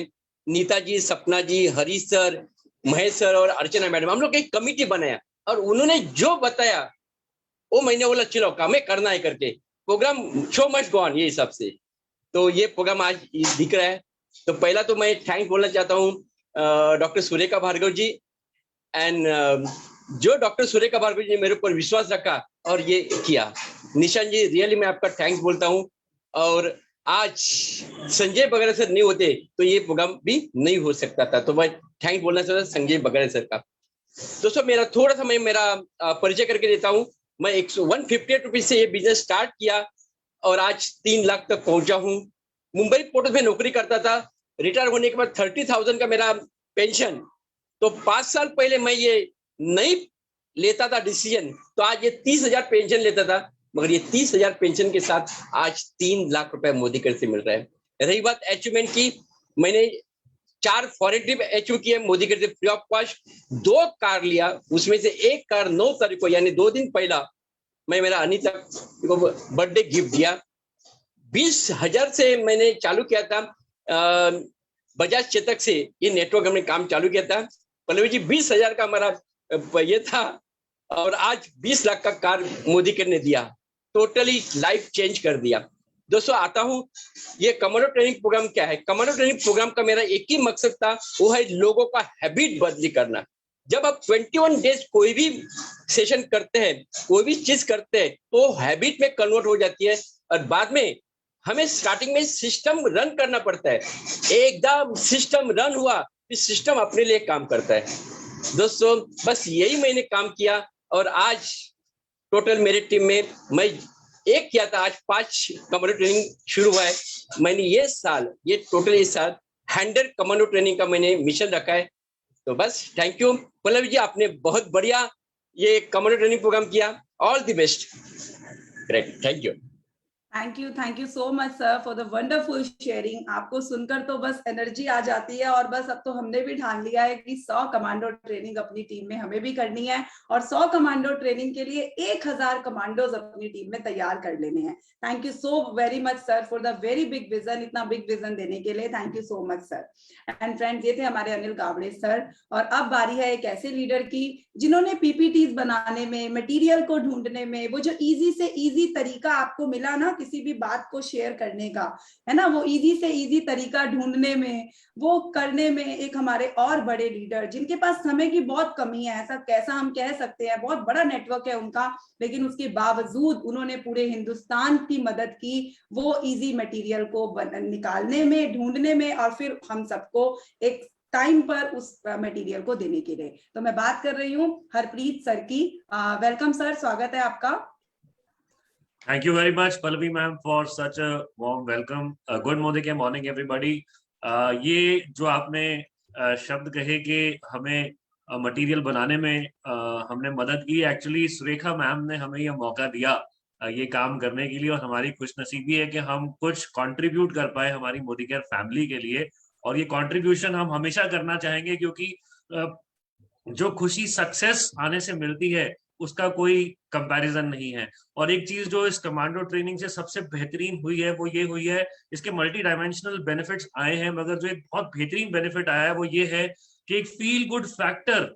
नीता जी, सपना जी, हरीश सर, महेश सर और अर्चना मैडम, हम लोग एक कमेटी बनाया, और उन्होंने जो बताया वो मैंने बोला चलो काम करना है करके। Program show must go on, ये हिसाब से तो ये प्रोग्राम आज दिख रहा है। तो पहला तो मैं थैंक बोलना चाहता हूँ डॉक्टर सुरेखा भार्गव जी, एंड जो डॉक्टर सुरेखा भार्गव जी ने मेरे ऊपर विश्वास रखा और ये किया। निशान जी रियली मैं आपका थैंक्स बोलता हूँ, और आज संजय बगैरा सर नहीं होते तो ये प्रोग्राम भी नहीं हो सकता था। तो मैं थैंक बोलना चाहता संजय बगैरा सर का। दोस्तों मेरा थोड़ा सा मैं मेरा परिचय करके देता हूँ। मैं 158 रुपीज से ये बिजनेस स्टार्ट किया और आज 3 लाख तक पहुंचा हूँ। मुंबई पोर्ट में नौकरी करता था, रिटायर होने के बाद 30,000 का मेरा पेंशन। तो 5 साल पहले मैं ये नहीं लेता था डिसीजन, तो आज ये 30,000 पेंशन लेता था, मगर ये 30,000 पेंशन के साथ आज 3 लाख रुपए मोदी कर से मिल रहा है। रही बात अचीवमेंट की, मैंने 4 फॉरेन ट्रिप अचीव किए मोदी कर से फ्री ऑफ कॉस्ट। 2 कार लिया, उसमें से 1 कार 9 तारीख को यानी 2 दिन पहला मैं मेरा अनीता को बर्थडे गिफ्ट दिया। 20,000 से मैंने चालू किया था बजाज चेतक से, ये नेटवर्क हमने काम चालू किया था। पल्लवी जी 20,000 का हमारा ये था, और आज 20 लाख का कार मोदी कर ने दिया, टोटली लाइफ चेंज कर दिया। दोस्तों आता हूं, ये कमांडो ट्रेनिंग प्रोग्राम क्या है। कमांडो ट्रेनिंग प्रोग्राम का मेरा एक ही मकसद था, वो है लोगों का हैबिट बदली करना। जब आप 21 डेज कोई भी सेशन करते हैं, कोई भी चीज करते हैं, तो हैबिट में कन्वर्ट हो जाती है, और बाद में हमें स्टार्टिंग में सिस्टम रन करना पड़ता है। एकदम सिस्टम रन हुआ, फिर सिस्टम अपने लिए काम करता है। दोस्तों बस यही मैंने काम किया, और आज टोटल मेरे टीम में मैं एक किया था, आज 5 कमांडो ट्रेनिंग शुरू हुआ है। मैंने ये साल 100 कमांडो ट्रेनिंग का मैंने मिशन रखा है। तो बस थैंक यू पल्लवी जी, आपने बहुत बढ़िया ये कमांडो ट्रेनिंग प्रोग्राम किया। All the best, great, thank you. Thank you so much sir for the wonderful sharing. आपको सुनकर तो बस एनर्जी आ जाती है, और बस अब तो हमने भी ठान लिया है कि 100 कमांडो ट्रेनिंग अपनी टीम में हमें भी करनी है, और 100 कमांडो ट्रेनिंग के लिए 1000 कमांडोज अपनी टीम में तैयार कर लेने हैं। Thank you so very much sir for the very big vision, इतना बिग विजन देने के लिए thank you so much sir. And friends, ये थे हमारे अनिल गावड़े सर, और अब बारी है एक ऐसे लीडर की जिन्होंने पीपीटीज बनाने में, मटेरियल को ढूंढने में, वो जो इजी से इजी तरीका आपको मिला ना किसी भी बात को शेयर करने का, है ना, वो इजी से इजी तरीका ढूंढने में, वो करने में, एक हमारे और बड़े लीडर जिनके पास समय की बहुत कमी है, ऐसा कैसा हम कह सकते हैं, बहुत बड़ा नेटवर्क है उनका, लेकिन उसके बावजूद उन्होंने पूरे हिंदुस्तान की मदद की वो इजी मटेरियल को निकालने में, ढूंढने में, और फिर हम सबको एक टाइम पर उस मटेरियल को देने के लिए। तो मैं बात कर रही हूँ हरप्रीत सर की। वेलकम सर, स्वागत है आपका। Thank you very much, Pallavi ma'am, for such a warm welcome. Good morning, everybody. ये जो आपने शब्द कहे कि हमें मटेरियल बनाने में हमने मदद की, एक्चुअली सुरेखा मैम ने हमें यह मौका दिया ये काम करने के लिए, और हमारी खुशनसीबी है कि हम कुछ कंट्रीब्यूट कर पाए हमारी मोदी केयर फैमिली के लिए, और ये कंट्रीब्यूशन हम हमेशा करना चाहेंगे, क्योंकि जो खुशी सक्सेस आने से मिलती है उसका कोई कंपैरिजन नहीं है। और एक चीज जो इस कमांडो ट्रेनिंग से सबसे बेहतरीन हुई है वो ये हुई है, इसके मल्टी डायमेंशनल बेनिफिट्स आए हैं, मगर जो एक बहुत बेहतरीन बेनिफिट आया है वो ये है कि एक फील गुड फैक्टर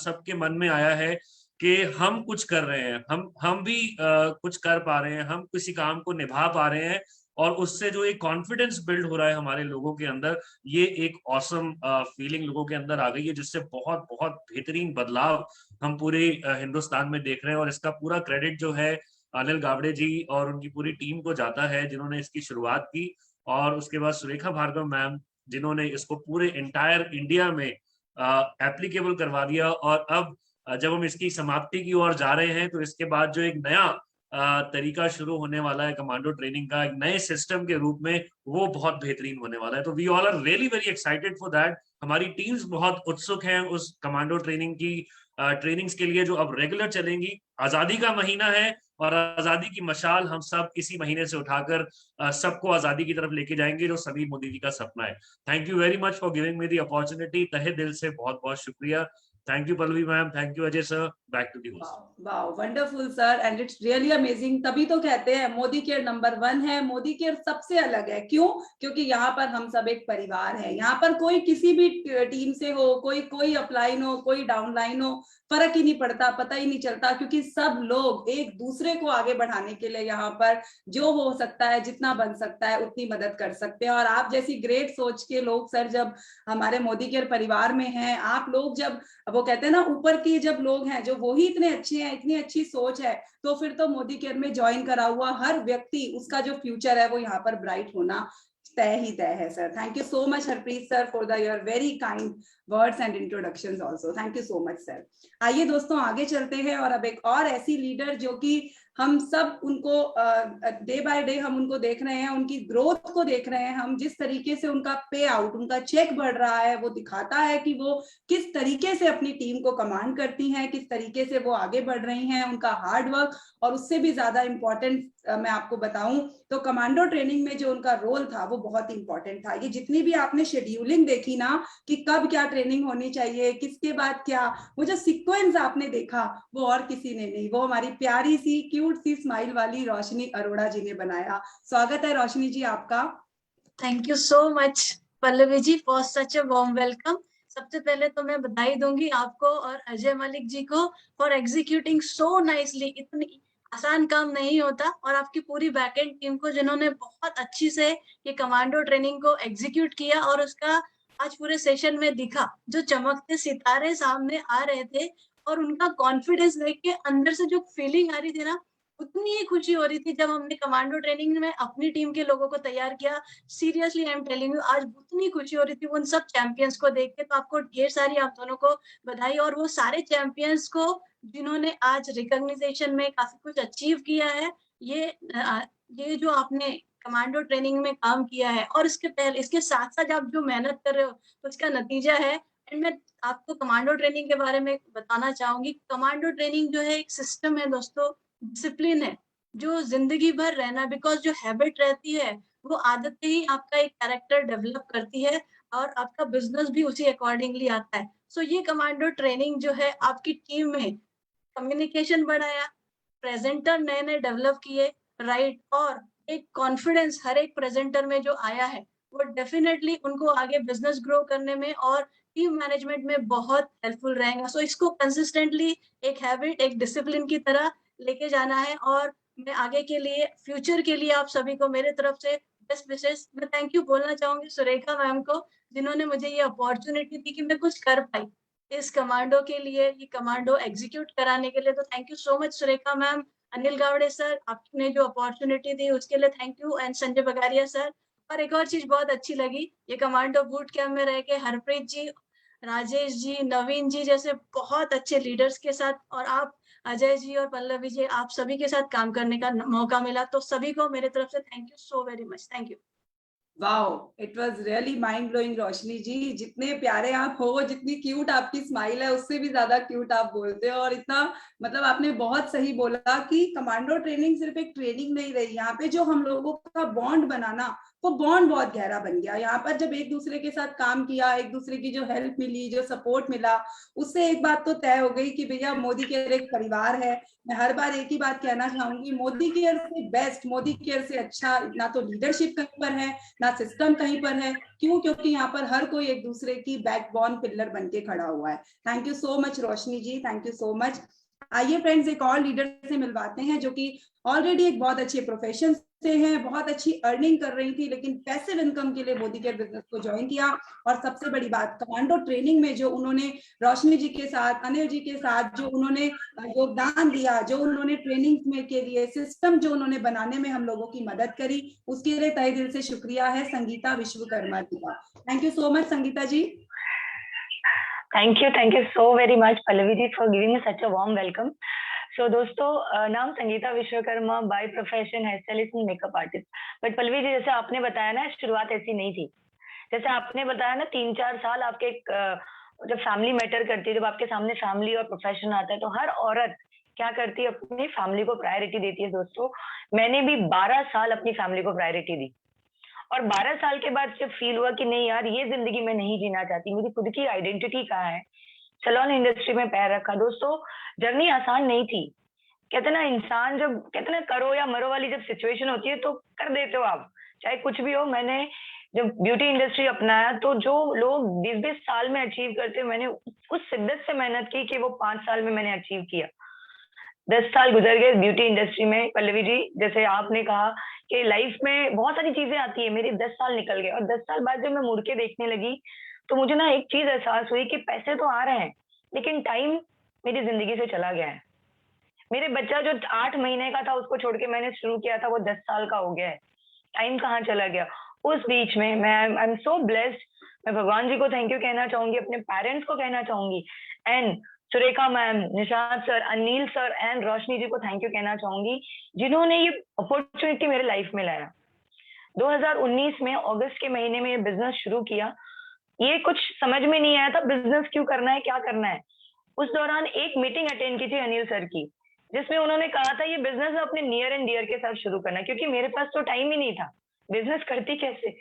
सबके मन में आया है कि हम कुछ कर रहे हैं, हम भी कुछ कर पा रहे हैं, हम किसी काम को निभा पा रहे हैं, और उससे जो एक कॉन्फिडेंस बिल्ड हो रहा है हमारे लोगों के अंदर, ये एक ऑसम फीलिंग लोगों के अंदर आ गई है, जिससे बहुत बहुत बेहतरीन बदलाव हम पूरे हिंदुस्तान में देख रहे हैं। और इसका पूरा क्रेडिट जो है अनिल गावड़े जी और उनकी पूरी टीम को जाता है, जिन्होंने इसकी शुरुआत की, और उसके बाद सुरेखा भार्गव मैम जिन्होंने इसको पूरे इंटायर इंडिया में एप्लीकेबल करवा दिया। और अब जब हम इसकी समाप्ति की ओर जा रहे हैं, तो इसके बाद जो एक नया तरीका शुरू होने वाला है कमांडो ट्रेनिंग का, एक नए सिस्टम के रूप में, वो बहुत बेहतरीन होने वाला है। तो we all are really very excited for that. हमारी टीम्स बहुत उत्सुक हैं उस कमांडो ट्रेनिंग की ट्रेनिंग्स के लिए, जो अब रेगुलर चलेंगी। आजादी का महीना है, और आजादी की मशाल हम सब इसी महीने से उठाकर सबको आजादी की तरफ लेके जाएंगे, जो सभी मोदी जी का सपना है। Thank you very much for giving me the opportunity. तहे दिल से बहुत बहुत शुक्रिया। Thank you, Pallavi ma'am. Thank you, Ajay sir. Back to the host. Wow, wonderful sir, and it's really amazing. तभी तो कहते हैं मोदी केयर नंबर 1 है, मोदी केयर सबसे अलग है। क्यों? क्योंकि यहाँ पर हम सब एक परिवार है। यहाँ पर कोई किसी भी टीम से हो, कोई अपलाइन हो, कोई डाउनलाइन हो, फर्क ही नहीं पड़ता, पता ही नहीं चलता, क्योंकि सब लोग एक दूसरे को आगे बढ़ाने के लिए यहाँ पर जो हो सकता है, जितना बन सकता है, उतनी मदद कर सकते हैं। और आप जैसी ग्रेट सोच के लोग सर जब हमारे मोदी केयर परिवार में हैं, आप लोग जब, वो कहते हैं ना, ऊपर के जब लोग हैं जो वो ही इतने अच्छे हैं, इतनी अच्छी सोच है, तो फिर तो मोदी केयर में ज्वाइन करा हुआ हर व्यक्ति, उसका जो फ्यूचर है वो यहाँ पर ब्राइट होना तय ही तय है sir. Thank you so much Harpreet sir for the your very kind words and introductions also. Thank you so much sir. आइए दोस्तों आगे चलते हैं, और अब एक और ऐसी लीडर जो कि हम सब उनको डे बाय डे हम उनको देख रहे हैं, उनकी ग्रोथ को देख रहे हैं हम, जिस तरीके से उनका पे आउट, उनका चेक बढ़ रहा है, वो दिखाता है कि वो किस तरीके से अपनी टीम को कमांड करती हैं, किस तरीके से वो आगे बढ़ रही हैं, उनका हार्ड वर्क। और उससे भी ज्यादा इम्पोर्टेंट मैं आपको बताऊं तो कमांडो ट्रेनिंग में जो उनका रोल था वो बहुत इंपॉर्टेंट था। ये जितनी भी आपने शेड्यूलिंग देखी ना कि कब क्या ट्रेनिंग होनी चाहिए, किसके बाद क्या, वो जो सीक्वेंस आपने देखा वो और किसी ने नहीं, वो हमारी प्यारी सी क्यूट सी स्माइल वाली रोशनी अरोड़ा जी ने बनाया। स्वागत है रोशनी जी आपका। Thank you so much Pallavi ji for such a warm welcome. सबसे पहले तो मैं बधाई दूंगी आपको और अजय मलिक जी को फॉर एग्जीक्यूटिंग सो नाइसली। इतनी आसान काम नहीं होता, और आपकी पूरी बैकएंड टीम को जिन्होंने बहुत अच्छी से ये कमांडो ट्रेनिंग को एग्जीक्यूट किया, और उसका आज पूरे सेशन में दिखा, जो चमकते सितारे सामने आ रहे थे, और उनका कॉन्फिडेंस देख के अंदर से जो फीलिंग आ रही थी ना, उतनी ही खुशी हो रही थी जब हमने कमांडो ट्रेनिंग में अपनी टीम के लोगों को तैयार किया। Seriously I am telling you, आज उतनी खुशी हो रही थी उन सब चैंपियंस को देख के। तो आपको ढेर सारी आप दोनों को बधाई, और वो सारे चैंपियंस को जिन्होंने आज रिकॉग्निशन में काफी कुछ अचीव किया है। ये जो आपने कमांडो ट्रेनिंग में काम किया है, और इसके साथ साथ आप जो मेहनत कर रहे हो, तो इसका नतीजा है। एंड मैं आपको कमांडो ट्रेनिंग के बारे में बताना चाहूंगी। कमांडो ट्रेनिंग जो है एक सिस्टम है दोस्तों, डिसिप्लिन है। जो जिंदगी भर रहना, बिकॉज जो हैबिट रहती है वो आदतें ही आपका एक कैरेक्टर डेवलप करती है और आपका बिजनेस भी उसी अकॉर्डिंगली आता है। सो ये कमांडो ट्रेनिंग जो है आपकी टीम में कम्युनिकेशन बढ़ाया, प्रेजेंटर नए नए डेवलप किए, राइट, और एक कॉन्फिडेंस हर एक प्रेजेंटर में जो आया है वो डेफिनेटली उनको आगे बिजनेस ग्रो करने में और टीम मैनेजमेंट में बहुत हेल्पफुल रहेगा। सो इसको कंसिस्टेंटली एक हैबिट, एक डिसिप्लिन की तरह लेके जाना है। और मैं आगे के लिए, फ्यूचर के लिए आप सभी को मेरे तरफ से बेस्ट विशेस। मैं थैंक यू बोलना चाहूंगी सुरेखा मैम को, जिन्होंने मुझे ये अपॉर्चुनिटी दी कि मैं कुछ कर पाई इस कमांडो के लिए, ये कमांडो एग्जीक्यूट कराने के लिए। तो thank you so much Surekha ma'am. Anil Gawde sir, आपने जो अपॉर्चुनिटी दी उसके लिए thank you, and Sanjay Bagaria sir. और एक और चीज बहुत अच्छी लगी, ये कमांडो बूट कैंप में रह के हरप्रीत जी, राजेश जी, नवीन जी जैसे बहुत अच्छे लीडर्स के साथ, और आप अजय जी और पल्लवी जी, आप सभी के साथ काम करने का मौका मिला। तो सभी को मेरे तरफ से thank you so very much. Thank you. Wow, it was really mind blowing Roshni ji. जितने प्यारे आप हो, जितनी क्यूट आपकी स्माइल है, उससे भी ज्यादा क्यूट आप बोलते हो। और इतना मतलब आपने बहुत सही बोला कि कमांडो ट्रेनिंग सिर्फ एक ट्रेनिंग नहीं रही, यहाँ पे जो हम लोगों का बॉन्ड बनाना, वो बॉन्ड बहुत गहरा बन गया। यहाँ पर जब एक दूसरे के साथ काम किया, एक दूसरे की जो हेल्प मिली, जो सपोर्ट मिला, उससे एक बात तो तय हो गई कि भैया मोदी केयर एक परिवार है। मैं हर बार एक ही बात कहना चाहूंगी, मोदी केयर से बेस्ट, मोदी केयर से अच्छा ना तो लीडरशिप कहीं पर है, ना सिस्टम कहीं पर है। क्यों? क्योंकि यहाँ पर हर कोई एक दूसरे की बैकबोन पिलर बन के खड़ा हुआ है। Thank you so much Roshni ji, thank you so much. आइए फ्रेंड्स, एक और लीडर से मिलवाते हैं जो कि ऑलरेडी एक बहुत अच्छे प्रोफेशन से हैं, बहुत अच्छी अर्निंग कर रही थी, लेकिन पैसिव इनकम के लिए मोदी केयर बिजनेस को ज्वाइन किया। और सबसे बड़ी बात, कमांडो ट्रेनिंग में जो उन्होंने रोशनी जी के साथ, अनिल जी के साथ जो उन्होंने योगदान दिया, जो उन्होंने ट्रेनिंग में के लिए सिस्टम जो उन्होंने बनाने में हम लोगों की मदद करी, उसके लिए तहे दिल से शुक्रिया है संगीता विश्वकर्मा जी का। Thank you so much Sangeeta ji. Thank you so very much Pallavi ji for giving me such a warm welcome. So दोस्तों, नाम Sangeeta Vishwakarma, by profession hair stylist and makeup artist. But Pallavi ji, जैसे आपने बताया ना, शुरुआत ऐसी नहीं थी। जैसे आपने बताया ना, 3-4 साल आपके जब फैमिली मैटर करती है, जब आपके सामने फैमिली और प्रोफेशन आता है, तो हर औरत क्या करती है, अपनी फैमिली को प्रायोरिटी देती है। दोस्तों, मैंने भी 12 साल अपनी फैमिली को प्रायोरिटी दी, और 12 साल के बाद जब फील हुआ कि नहीं यार, ये जिंदगी मैं नहीं जीना चाहती, मेरी खुद की आइडेंटिटी कहाँ है, सैलून इंडस्ट्री में पैर रखा। दोस्तों, जर्नी आसान नहीं थी। कहते ना, इंसान जब कहते ना करो या मरो वाली जब सिचुएशन होती है तो कर देते हो आप, चाहे कुछ भी हो। मैंने जब ब्यूटी इंडस्ट्री अपनाया, तो जो लोग 20-20 साल में अचीव करते, मैंने उस शिद्दत से मेहनत की कि वो 5 साल में मैंने अचीव किया। 10 साल गुजर गए ब्यूटी इंडस्ट्री में। पल्लवी जी, जैसे आपने कहा कि लाइफ में बहुत सारी चीजें आती है, मेरे 10 साल निकल गए, और 10 साल बाद जब मैं मुड़ के देखने लगी, तो मुझे ना एक चीज एहसास हुई कि पैसे तो आ रहे हैं, लेकिन टाइम मेरी जिंदगी से चला गया है। मेरे बच्चा जो 8 महीने का था, उसको छोड़ के मैंने शुरू किया था, वो 10 साल का हो गया है। टाइम कहाँ चला गया। उस बीच में मैं आई एम सो ब्लेस्ड। मैं भगवान जी को थैंक यू कहना चाहूंगी, अपने पेरेंट्स को कहना चाहूंगी, and Surekha ma'am, Nishant sir, Anil sir and Roshni ji को थैंक यू कहना चाहूंगी, जिन्होंने ये अपॉर्चुनिटी मेरे लाइफ में लाया। 2019 में अगस्त के महीने में ये बिजनेस शुरू किया। ये कुछ समझ में नहीं आया था बिजनेस क्यों करना है, क्या करना है। उस दौरान एक मीटिंग अटेंड की थी अनिल सर की, जिसमें उन्होंने कहा था ये बिजनेस अपने नियर एंड डियर के साथ शुरू करना है, क्योंकि मेरे पास तो टाइम ही नहीं था, बिजनेस करती कैसे।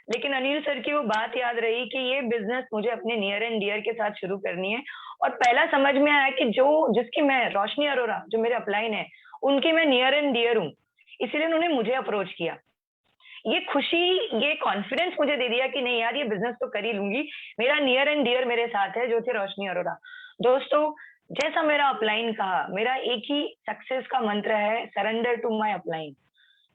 लेकिन अनिल सर की वो बात याद रही कि ये बिजनेस मुझे अपने नियर एंड डियर के साथ शुरू करनी है। और पहला समझ में आया कि जिसकी मैं, रोशनी अरोरा जो मेरे अपलाइन है, उनकी मैं नियर एंड डियर हूँ, इसीलिए उन्होंने मुझे अप्रोच किया। ये खुशी, ये कॉन्फिडेंस मुझे दे दिया कि नहीं यार, ये बिजनेस तो कर ही लूंगी। मेरा नियर एंड डियर मेरे साथ है, जो थे रोशनी अरोरा। दोस्तों, जैसा मेरा अपलाइन कहा, मेरा एक ही सक्सेस का मंत्र है, surrender to my upline.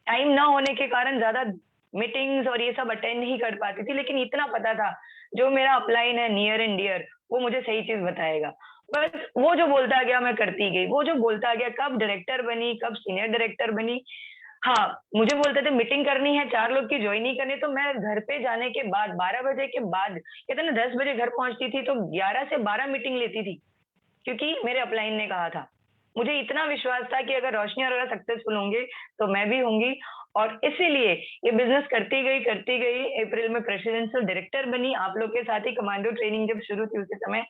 Time ना होने के कारण ज्यादा मीटिंग्स और ये सब अटेंड नहीं कर पाती थी, लेकिन इतना पता था जो मेरा अपलाइन है नियर एंड डियर, वो मुझे सही चीज बताएगा। बस वो जो बोलता गया मैं करती गई, वो जो बोलता गया। कब डायरेक्टर बनी, कब सीनियर डायरेक्टर बनी। हाँ, मुझे बोलते थे मीटिंग करनी है, 4 लोग की ज्वाइन नहीं करनी, तो मैं घर पे जाने के बाद 12 बजे के बाद, कहते ना 10 बजे घर पहुंचती थी, तो 11 से 12 मीटिंग लेती थी, क्योंकि मेरे अपलाइन ने कहा था। मुझे इतना विश्वास था कि अगर रोशनी अरोड़ा सक्सेसफुल होंगे तो मैं भी होंगी, और इसीलिए ये बिजनेस करती गई। अप्रैल में प्रेसिडेंशियल डायरेक्टर बनी आप लोग के साथ ही, कमांडो ट्रेनिंग जब शुरू थी उसी समय,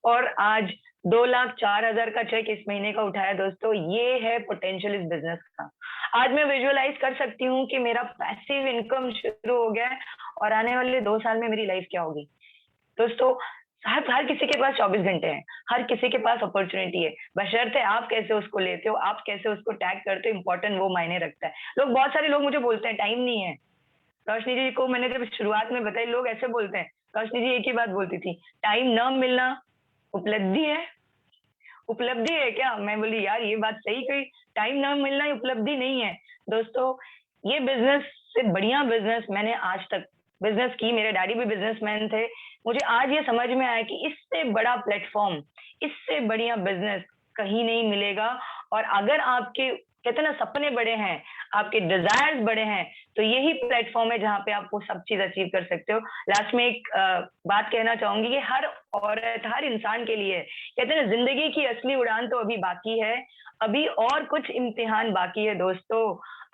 और आज 2,04,000 का चेक इस महीने का उठाया। दोस्तों ये है पोटेंशियल इस बिजनेस का। आज मैं विजुअलाइज कर सकती हूँ कि मेरा पैसिव इनकम शुरू हो गया है और आने वाले 2 साल में मेरी लाइफ क्या होगी। दोस्तों हर किसी के पास 24 घंटे हैं, हर किसी के पास अपॉर्चुनिटी है, बशर्ते आप कैसे उसको लेते हो, आप कैसे उसको टैग करते हो, इंपॉर्टेंट वो मायने रखता है। बहुत सारे लोग मुझे बोलते हैं टाइम नहीं है। रोशनी जी को मैंने जब शुरुआत में बताई, लोग ऐसे बोलते हैं, रोशनी जी एक ही बात बोलती थी, टाइम न मिलना उपलब्धि है। उपलब्धि है क्या? मैं बोली यार ये बात सही कही, टाइम न मिलना उपलब्धि नहीं है। दोस्तों ये बिजनेस से बढ़िया बिजनेस मैंने आज तक बिजनेस की, मेरे डैडी भी बिजनेसमैन थे। मुझे आज ये समझ में आया कि इससे बड़ा प्लेटफॉर्म, इससे बढ़िया बिजनेस कहीं नहीं मिलेगा। और अगर आपके कहते हैं ना सपने बड़े हैं, आपके डिजायर्स बड़े हैं, तो यही प्लेटफॉर्म है जहाँ पे आप वो सब चीज अचीव कर सकते हो। लास्ट में एक बात कहना चाहूंगी कि हर औरत, हर इंसान के लिए कहते हैं ना जिंदगी की असली उड़ान तो अभी बाकी है, अभी और कुछ इम्तिहान बाकी है दोस्तों।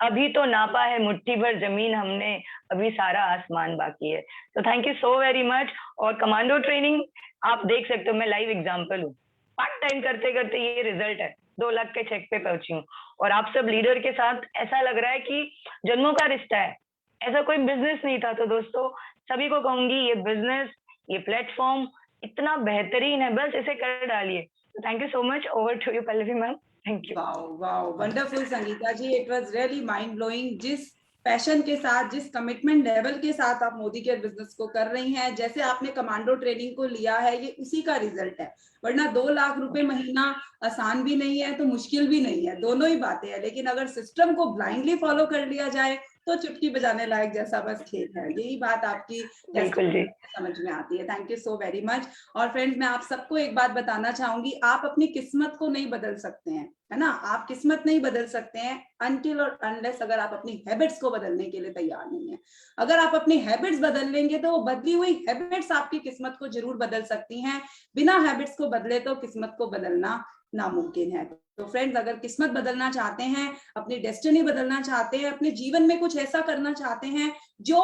अभी तो नापा है मुट्ठी भर जमीन हमने, अभी सारा आसमान बाकी है। तो thank you so very much. और कमांडो ट्रेनिंग आप देख सकते हो, मैं लाइव एग्जांपल हूँ। पार्ट टाइम करते करते ये रिजल्ट है, 2 लाख के चेक पे पहुंची हूँ। और आप सब लीडर के साथ ऐसा लग रहा है कि जन्मों का रिश्ता है, ऐसा कोई बिजनेस नहीं था। तो दोस्तों सभी को कहूंगी ये बिजनेस, ये प्लेटफॉर्म इतना बेहतरीन है, बस इसे कर डालिए। Thank you so much. Over to you Pallavi ma'am. Thank you. Wow wonderful Sangeeta ji, it was really mind blowing. जिस पैशन के साथ, जिस कमिटमेंट लेवल के साथ आप मोदी केयर बिजनेस को कर रही हैं, जैसे आपने कमांडो ट्रेनिंग को लिया है, ये उसी का रिजल्ट है। वरना 2 लाख रुपए महीना आसान भी नहीं है तो मुश्किल भी नहीं है, दोनों ही बातें हैं। लेकिन अगर सिस्टम को ब्लाइंडली फॉलो कर लिया जाए तो चुटकी बजाने लायक जैसा बस खेल है। यही बात आपकी बिल्कुल जी समझ में आती है। Thank you so very much. और फ्रेंड्स मैं आप सबको एक बात बताना चाहूंगी, आप अपनी किस्मत को नहीं बदल सकते हैं, है ना। आप किस्मत नहीं बदल सकते हैं अनटिल और अनलेस अगर आप अपनी हैबिट्स को बदलने के लिए तैयार नहीं है। अगर आप अपनी हैबिट्स बदल लेंगे तो वो बदली हुई हैबिट्स आपकी किस्मत को जरूर बदल सकती हैं। बिना हैबिट्स को बदले तो किस्मत को बदलना नामुमकिन है। तो फ्रेंड्स अगर किस्मत बदलना चाहते हैं, अपनी डेस्टिनी बदलना चाहते हैं, अपने जीवन में कुछ ऐसा करना चाहते हैं जो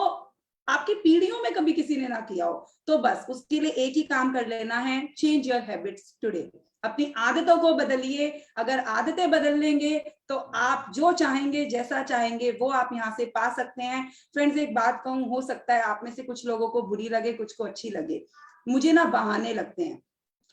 आपकी पीढ़ियों में कभी किसी ने ना किया हो, तो बस उसके लिए एक ही काम कर लेना है, चेंज योर हैबिट्स टुडे। अपनी आदतों को बदलिए। अगर आदतें बदल लेंगे तो आप जो चाहेंगे, जैसा चाहेंगे वो आप यहाँ से पा सकते हैं। फ्रेंड्स एक बात कहूँ, हो सकता है आप में से कुछ लोगों को बुरी लगे, कुछ को अच्छी लगे। मुझे ना बहाने लगते हैं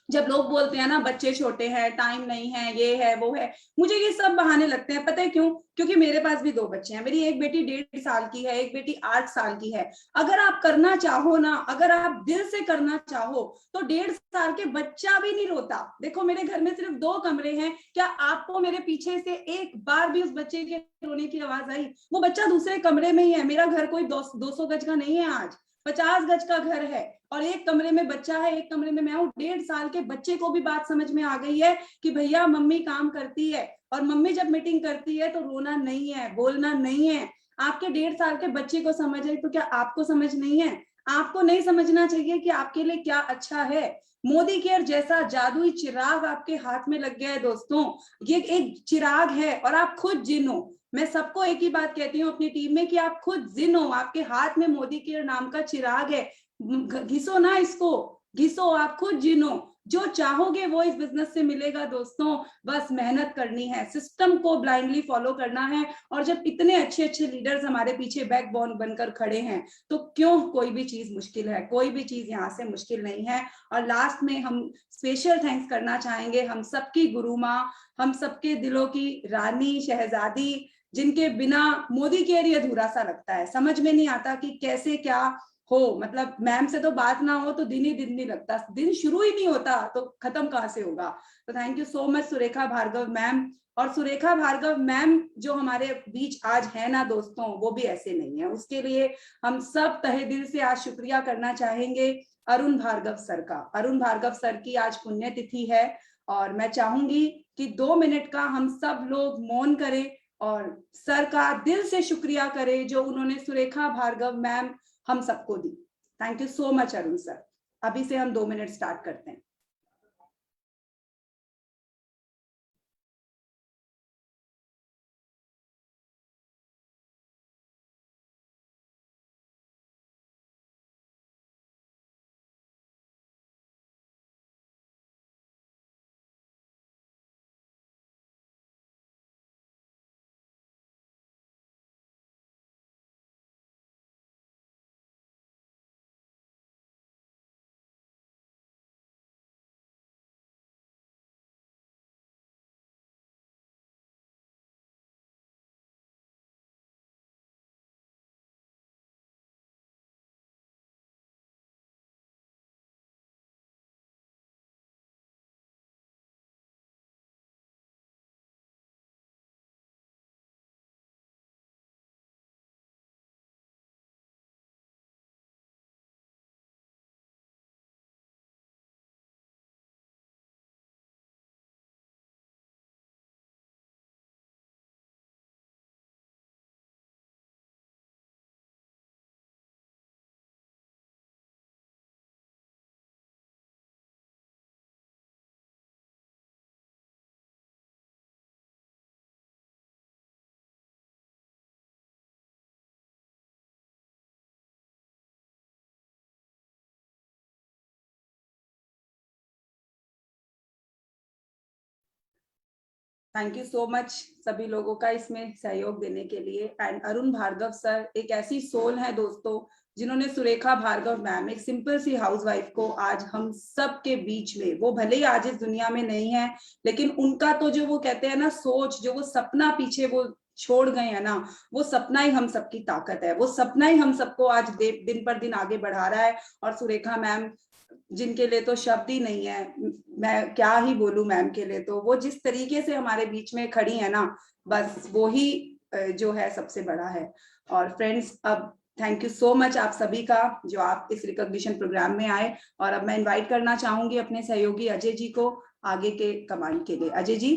जब लोग बोलते हैं ना बच्चे छोटे हैं, टाइम नहीं है, ये है वो है, मुझे ये सब बहाने लगते हैं। पता है क्यों? क्योंकि मेरे पास भी 2 बच्चे हैं। मेरी एक बेटी 1.5 साल की है, एक बेटी 8 साल की है। अगर आप करना चाहो ना, अगर आप दिल से करना चाहो तो 1.5 साल के बच्चा भी नहीं रोता। देखो मेरे घर में सिर्फ 2 कमरे हैं, क्या आपको मेरे पीछे से एक बार भी उस बच्चे के रोने की आवाज आई? वो बच्चा दूसरे कमरे में ही है। मेरा घर कोई 200 गज का नहीं है, आज 50 गज का घर है और एक कमरे में बच्चा है, एक कमरे में मैं हूँ। 1.5 साल के बच्चे को भी बात समझ में आ गई है कि भैया मम्मी काम करती है और मम्मी जब मीटिंग करती है तो रोना नहीं है, बोलना नहीं है। आपके 1.5 साल के बच्चे को समझ है तो क्या आपको समझ नहीं है? आपको नहीं समझना चाहिए कि आपके लिए क्या अच्छा है? मोदी केयर जैसा जादुई चिराग आपके हाथ में लग गया है दोस्तों। ये एक चिराग है और आप खुद जिनो। मैं सबको एक ही बात कहती हूँ अपनी टीम में कि आप खुद जिनो। आपके हाथ में मोदी केयर नाम का चिराग है, घिसो ना इसको, घिसो, आप खुद जिनो। जो चाहोगे वो इस बिजनेस से मिलेगा दोस्तों। बस मेहनत करनी है, सिस्टम को ब्लाइंडली फॉलो करना है। और जब इतने अच्छे अच्छे लीडर्स हमारे पीछे बैकबोन बनकर खड़े हैं तो क्यों कोई भी चीज मुश्किल है? कोई भी चीज यहाँ से मुश्किल नहीं है। और लास्ट में हम स्पेशल थैंक्स करना चाहेंगे हम सबकी गुरु माँ, हम सबके दिलों की रानी, शहजादी, जिनके बिना मोदी केयर ही अधूरा सा लगता है। समझ में नहीं आता कि कैसे क्या हो, मतलब मैम से तो बात ना हो तो दिन ही दिन नहीं लगता, दिन शुरू ही नहीं होता तो खत्म कहाँ से होगा। तो thank you so much Surekha Bhargav ma'am. और सुरेखा भार्गव मैम जो हमारे बीच आज है ना दोस्तों, वो भी ऐसे नहीं है। उसके लिए हम सब तहे दिल से आज शुक्रिया करना चाहेंगे अरुण भार्गव सर का। अरुण भार्गव सर की आज पुण्यतिथि है और मैं चाहूंगी कि 2 मिनट का हम सब लोग मौन करें और सर का दिल से शुक्रिया करें जो उन्होंने सुरेखा भार्गव मैम हम सबको दी। Thank you so much Arun sir. अभी से हम 2 मिनट स्टार्ट करते हैं। थैंक यू सो मच सभी लोगों का इसमें सहयोग देने के लिए। एंड अरुण भार्गव सर एक ऐसी सोल है दोस्तों, जिन्होंने सुरेखा भार्गव मैम, एक सिंपल सी हाउसवाइफ को आज हम सब के बीच में, वो भले ही आज इस दुनिया में नहीं है, लेकिन उनका तो जो वो कहते हैं ना सोच, जो वो सपना पीछे वो छोड़ गए हैं ना, वो सपना ही हम सबकी ताकत है। वो सपना ही हम सबको आज दिन पर दिन आगे बढ़ा रहा है। और सुरेखा मैम, जिनके लिए तो शब्द ही नहीं है, मैं क्या ही बोलूं मैम के लिए, तो वो जिस तरीके से हमारे बीच में खड़ी है ना, बस वो ही जो है सबसे बड़ा है। और फ्रेंड्स, अब थैंक यू सो मच आप सभी का जो आप इस रिकॉग्निशन प्रोग्राम में आए। और अब मैं इनवाइट करना चाहूंगी अपने सहयोगी अजय जी को आगे के कमांड के लिए। अजय जी।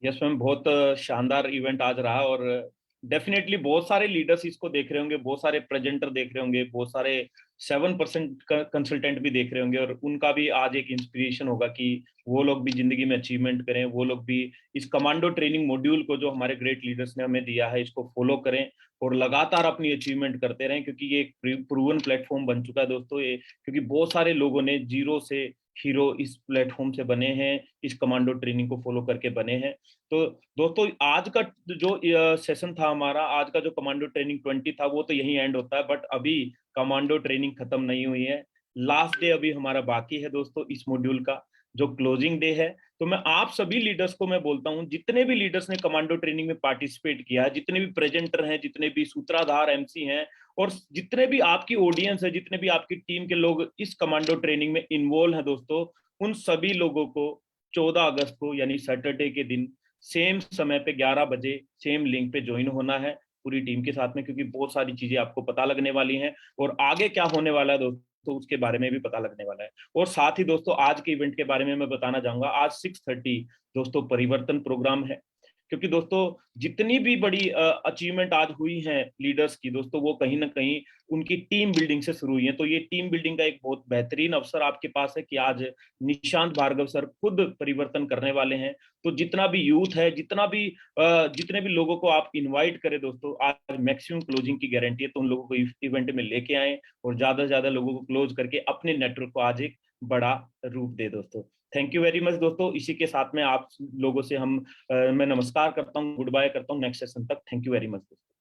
यस मैम, बहुत शानदार इवेंट आज रहा और डेफिनेटली बहुत सारे लीडर्स इसको देख रहे होंगे, बहुत सारे प्रेजेंटर देख रहे होंगे, बहुत सारे 7% कंसल्टेंट भी देख रहे होंगे और उनका भी आज एक इंस्पिरेशन होगा कि वो लोग भी जिंदगी में अचीवमेंट करें, वो लोग भी इस कमांडो ट्रेनिंग मॉड्यूल को जो हमारे ग्रेट लीडर्स ने हमें दिया है इसको फॉलो करें और लगातार अपनी अचीवमेंट करते रहें, क्योंकि ये एक प्रूवन प्लेटफॉर्म बन चुका है दोस्तों ये, क्योंकि बहुत सारे लोगों ने जीरो से हीरो इस प्लेटफॉर्म से बने हैं, इस कमांडो ट्रेनिंग को फॉलो करके बने हैं। तो दोस्तों आज का जो सेशन था हमारा, आज का जो कमांडो ट्रेनिंग 20 था वो तो यही एंड होता है, बट अभी कमांडो ट्रेनिंग खत्म नहीं हुई है। लास्ट डे अभी हमारा बाकी है दोस्तों इस मॉड्यूल का, जो क्लोजिंग डे है। तो मैं आप सभी लीडर्स को मैं बोलता हूं, जितने भी लीडर्स ने कमांडो ट्रेनिंग में पार्टिसिपेट किया है, जितने भी प्रेजेंटर हैं, जितने भी सूत्रधार एमसी हैं और जितने भी आपकी ऑडियंस है, जितने भी आपकी टीम के लोग इस कमांडो ट्रेनिंग में इन्वॉल्व हैं दोस्तों, उन सभी लोगों को 14 अगस्त को यानी सैटरडे के दिन सेम समय पे 11 बजे सेम लिंक पे ज्वाइन होना है पूरी टीम के साथ में, क्योंकि बहुत सारी चीजें आपको पता लगने वाली हैं और आगे क्या होने वाला है दोस्तों तो उसके बारे में भी पता लगने वाला है। और साथ ही दोस्तों आज के इवेंट के बारे में मैं बताना चाहूंगा, आज 6:30 दोस्तों परिवर्तन प्रोग्राम है, क्योंकि दोस्तों जितनी भी बड़ी अचीवमेंट आज हुई है लीडर्स की दोस्तों, वो कहीं ना कहीं उनकी टीम बिल्डिंग से शुरू हुई है। तो ये टीम बिल्डिंग का एक बहुत बेहतरीन अवसर आपके पास है कि आज निशांत भार्गव सर खुद परिवर्तन करने वाले हैं। तो जितना भी यूथ है, जितने भी लोगों को आप इन्वाइट करें दोस्तों, आज मैक्सिमम क्लोजिंग की गारंटी है, तो उन लोगों को इवेंट में लेके आए और ज्यादा से ज्यादा लोगों को क्लोज करके अपने नेटवर्क को आज एक बड़ा रूप दे दोस्तों। थैंक यू वेरी मच दोस्तों। इसी के साथ में आप लोगों से मैं नमस्कार करता हूँ, गुड बाय करता हूँ नेक्स्ट सेशन तक। थैंक यू वेरी मच दोस्तों।